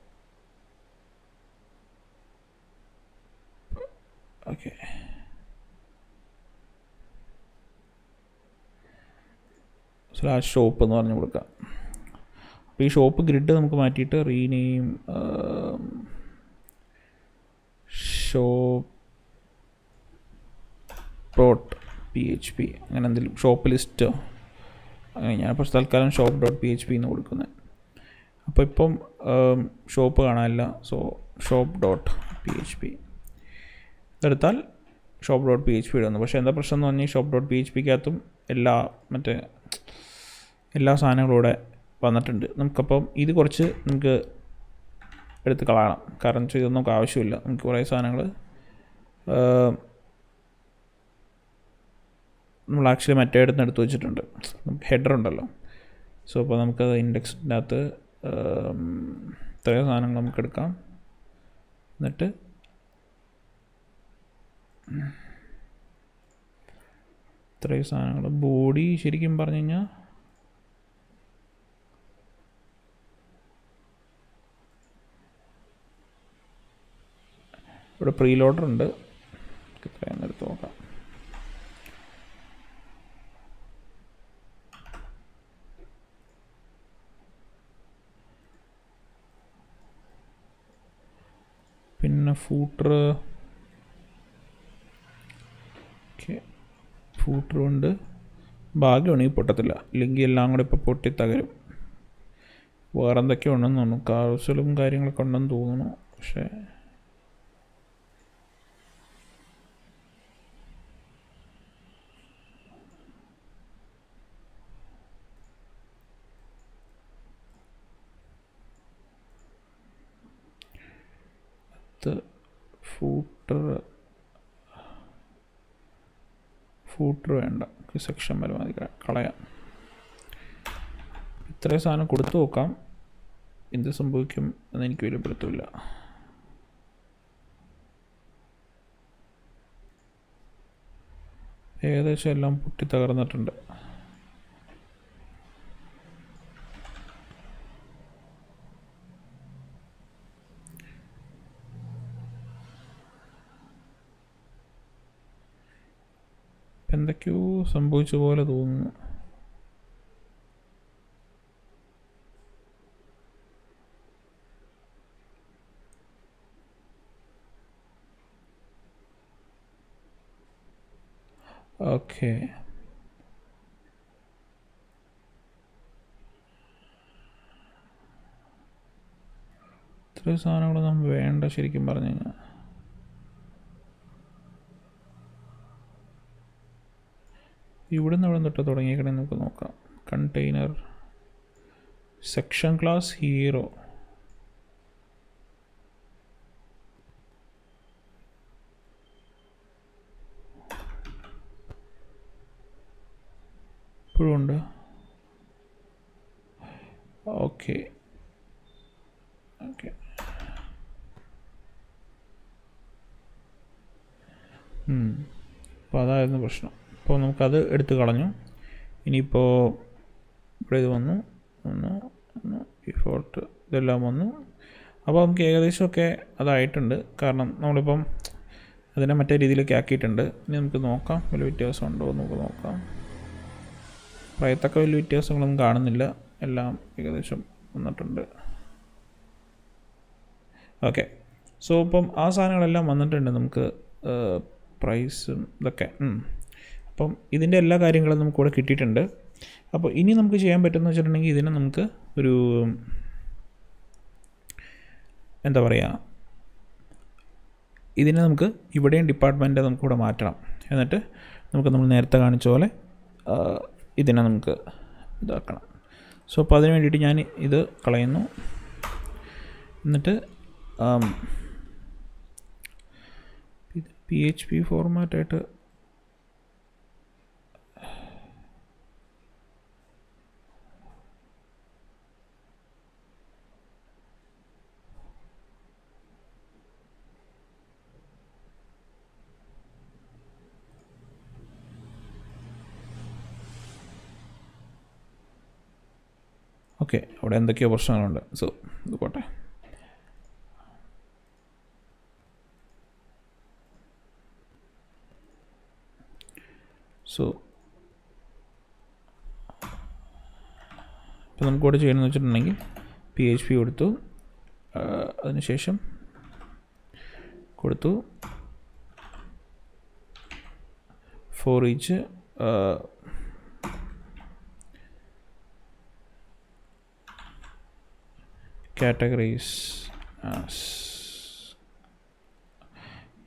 ഓക്കെ, /ഷോപ്പ് എന്ന് പറഞ്ഞു കൊടുക്കാം. അപ്പോൾ ഈ ഷോപ്പ് ഗ്രിഡ് നമുക്ക് മാറ്റിയിട്ട് റീനെയിം shop.php അങ്ങനെ എന്തെങ്കിലും, ഷോപ്പ് ലിസ്റ്റോ അങ്ങനെ. ഞാനിപ്പോൾ തൽക്കാലം shop.php എന്ന് കൊടുക്കുന്നത്. അപ്പോൾ ഇപ്പം ഷോപ്പ് കാണാനില്ല. സോ shop.php ഇതെടുത്താൽ shop.php ഇടുന്നു. പക്ഷേ എന്താ പ്രശ്നം എന്ന് പറഞ്ഞാൽ shop.phpക്കകത്തും എല്ലാ സാധനങ്ങളും ഇവിടെ വന്നിട്ടുണ്ട്. നമുക്കപ്പം ഇത് കുറച്ച് നമുക്ക് എടുത്ത് കളയണം. കാരണം വെച്ചാൽ ഇതൊന്നും നമുക്ക് ആവശ്യമില്ല. നമുക്ക് കുറേ സാധനങ്ങൾ നമ്മൾ ആക്ച്വലി മറ്റേ ഇടത്ത് എടുത്ത് വെച്ചിട്ടുണ്ട്. നമുക്ക് ഹെഡർ ഉണ്ടല്ലോ. സോ അപ്പോൾ നമുക്കത് ഇൻഡെക്സിൻ്റെ അകത്ത് ഇത്രയും സാധനങ്ങൾ നമുക്ക് എടുക്കാം. എന്നിട്ട് ഇത്രയും സാധനങ്ങൾ ബോഡി ശരിക്കും പറഞ്ഞു കഴിഞ്ഞാൽ ഇവിടെ പ്രീ ലോഡർ ഉണ്ട്. ഇത്രയും എടുത്ത് നോക്കാം. പിന്നെ ഫൂട്ടർ ഉണ്ട്. ഭാഗ്യമാണെങ്കിൽ പൊട്ടത്തില്ല, ഇല്ലെങ്കിൽ എല്ലാം കൂടെ ഇപ്പോൾ പൊട്ടി തകരും. വേറെ എന്തൊക്കെയോ ഉണ്ടെന്ന് തോന്നുന്നു, കാഴ്ചകളും കാര്യങ്ങളൊക്കെ ഉണ്ടെന്ന് തോന്നുന്നു. പക്ഷേ ഫൂട്ടർ വേണ്ട, സെക്ഷൻ വരെ മതി, കളയാം. ഇത്രയും സാധനം കൊടുത്തു നോക്കാം എന്ത് സംഭവിക്കും എന്ന് എനിക്ക് വലിയ പിടുത്തമില്ല. ഏകദേശം എല്ലാം പൊട്ടി തകർന്നിട്ടുണ്ട്. എന്തൊക്കെയോ സംഭവിച്ച പോലെ തോന്നുന്നു. ഓക്കെ, ഇത്രയും സാധനങ്ങളൊന്നും വേണ്ട ശരിക്കും പറഞ്ഞു കഴിഞ്ഞാൽ. ഇവിടുന്ന് അവിടെ തൊട്ട് തുടങ്ങിയേക്കണേ നമുക്ക് നോക്കാം. കണ്ടെയ്നർ സെക്ഷൻ ക്ലാസ് ഹീറോ, ഇപ്പോഴും ഉണ്ട്. ഓക്കെ ഓക്കെ, അപ്പോൾ അതായിരുന്നു പ്രശ്നം. അപ്പോൾ നമുക്കത് എടുത്ത് കളഞ്ഞു. ഇനിയിപ്പോൾ ഇവിടെ ഇത് വന്നു ഡിഫോൾട്ട് ഇതെല്ലാം വന്നു. അപ്പോൾ നമുക്ക് ഏകദേശമൊക്കെ അതായിട്ടുണ്ട്. കാരണം നമ്മളിപ്പം അതിനെ മറ്റേ രീതിയിലൊക്കെ ആക്കിയിട്ടുണ്ട്. ഇനി നമുക്ക് നോക്കാം വലിയ വ്യത്യാസം ഉണ്ടോ എന്ന് നമുക്ക് നോക്കാം. പറയത്തക്ക വലിയ വ്യത്യാസങ്ങളൊന്നും കാണുന്നില്ല, എല്ലാം ഏകദേശം വന്നിട്ടുണ്ട്. ഓക്കെ, സോ ഇപ്പം ആ സാധനങ്ങളെല്ലാം വന്നിട്ടുണ്ട്. നമുക്ക് പ്രൈസും ഇതൊക്കെ, അപ്പം ഇതിൻ്റെ എല്ലാ കാര്യങ്ങളും നമുക്ക് ഇവിടെ കിട്ടിയിട്ടുണ്ട്. അപ്പോൾ ഇനി നമുക്ക് ചെയ്യാൻ പറ്റുമെന്ന് വെച്ചിട്ടുണ്ടെങ്കിൽ ഇതിനെ നമുക്ക് ഒരു എന്താ പറയുക, ഇതിനെ നമുക്ക് ഇവിടെയും ഡിപ്പാർട്ട്മെൻറ്റ് നമുക്കിവിടെ മാറ്റണം. എന്നിട്ട് നമ്മൾ നേരത്തെ കാണിച്ച പോലെ ഇതിനെ നമുക്ക് ഇതാക്കണം. സോ അപ്പോൾ അതിന് വേണ്ടിയിട്ട് ഞാൻ ഇത് കളയുന്നു. എന്നിട്ട് PHP ഫോർമാറ്റായിട്ട് ഓക്കെ, അവിടെ എന്തൊക്കെയോ പ്രശ്നങ്ങളുണ്ട്. സോ ഇത് പോട്ടെ. സോ ഇപ്പോൾ നമുക്കിവിടെ ചെയ്യണമെന്ന് വെച്ചിട്ടുണ്ടെങ്കിൽ PHP കൊടുത്തു, അതിനുശേഷം കൊടുത്തു for each categories as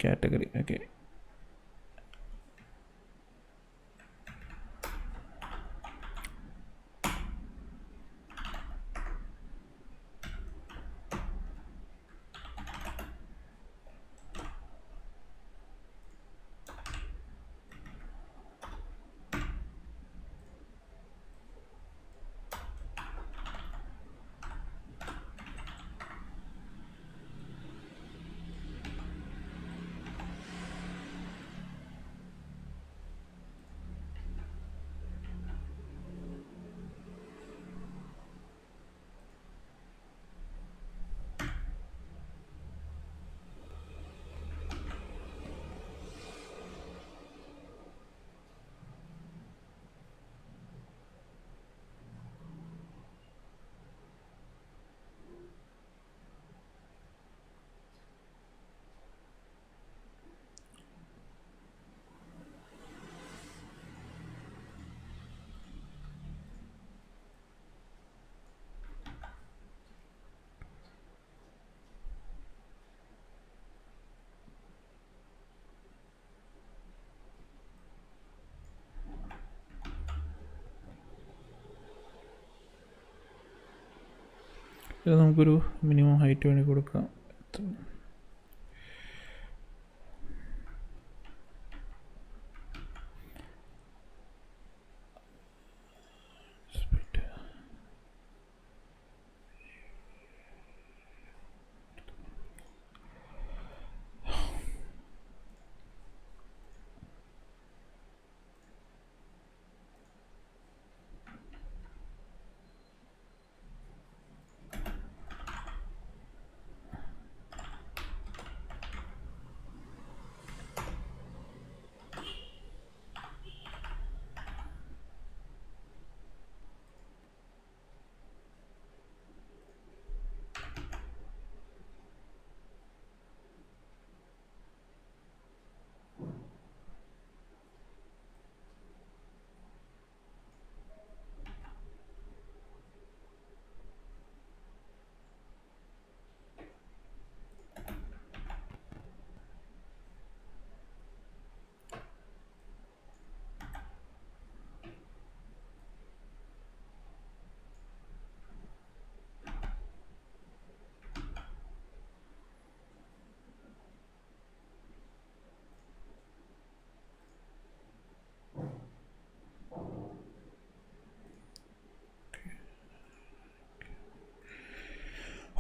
category. Okay, ഇത് നമുക്കൊരു മിനിമം ഹൈറ്റ് വേണ്ടി കൊടുക്കാം.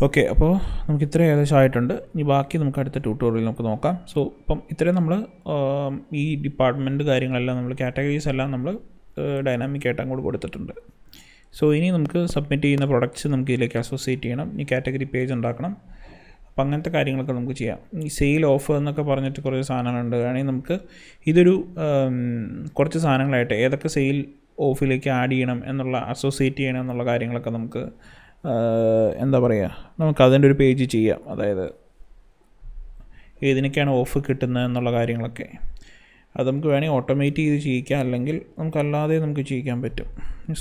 ഓക്കെ, അപ്പോൾ നമുക്ക് ഇത്രയും ഏകദേശം ആയിട്ടുണ്ട്. ഇനി ബാക്കി നമുക്ക് അടുത്ത ട്യൂട്ടോറിയൽ നമുക്ക് നോക്കാം. സോ ഇപ്പം ഇത്രയും നമ്മൾ ഈ ഡിപ്പാർട്ട്മെൻറ്റ് കാര്യങ്ങളെല്ലാം നമ്മൾ കാറ്റഗറീസ് എല്ലാം നമ്മൾ ഡൈനാമിക് ആയിട്ട് അങ്ങോട്ട് കൊടുത്തിട്ടുണ്ട്. സോ ഇനി നമുക്ക് സബ്മിറ്റ് ചെയ്യുന്ന പ്രൊഡക്ട്സ് നമുക്ക് ഇതിലേക്ക് അസോസിയേറ്റ് ചെയ്യണം. ഈ കാറ്റഗറി പേജ് ഉണ്ടാക്കണം. അപ്പം അങ്ങനത്തെ കാര്യങ്ങളൊക്കെ നമുക്ക് ചെയ്യാം. ഈ സെയിൽ ഓഫ് എന്നൊക്കെ പറഞ്ഞിട്ട് കുറേ സാധനങ്ങളുണ്ട്. വേണമെങ്കിൽ നമുക്ക് ഇതൊരു കുറച്ച് സാധനങ്ങളായിട്ട് ഏതൊക്കെ സെയിൽ ഓഫിലേക്ക് ആഡ് ചെയ്യണം എന്നുള്ള അസോസിയേറ്റ് ചെയ്യണം എന്നുള്ള കാര്യങ്ങളൊക്കെ നമുക്ക് എന്താ പറയുക, നമുക്ക് അതിൻ്റെ ഒരു പേജ് ചെയ്യാം. അതായത് ഏതിനൊക്കെയാണ് ഓഫ് കിട്ടുന്നത് എന്നുള്ള കാര്യങ്ങളൊക്കെ അത് നമുക്ക് വേണമെങ്കിൽ ഓട്ടോമേറ്റ് ചെയ്ത് ചെയ്യിക്കാം, അല്ലെങ്കിൽ നമുക്കല്ലാതെ നമുക്ക് ചെയ്യിക്കാൻ പറ്റും.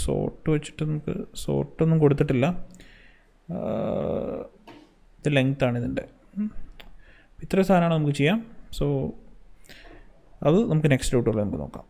സോർട്ട് വെച്ചിട്ട് നമുക്ക് സോർട്ടൊന്നും കൊടുത്തിട്ടില്ല. ഇത് ലെങ്ത്താണ് ഇതിൻ്റെ. ഇത്ര സാധനമാണ് നമുക്ക് ചെയ്യാം. സോ അത് നമുക്ക് നെക്സ്റ്റ് ട്യൂട്ടോറിയൽ നമുക്ക് നോക്കാം.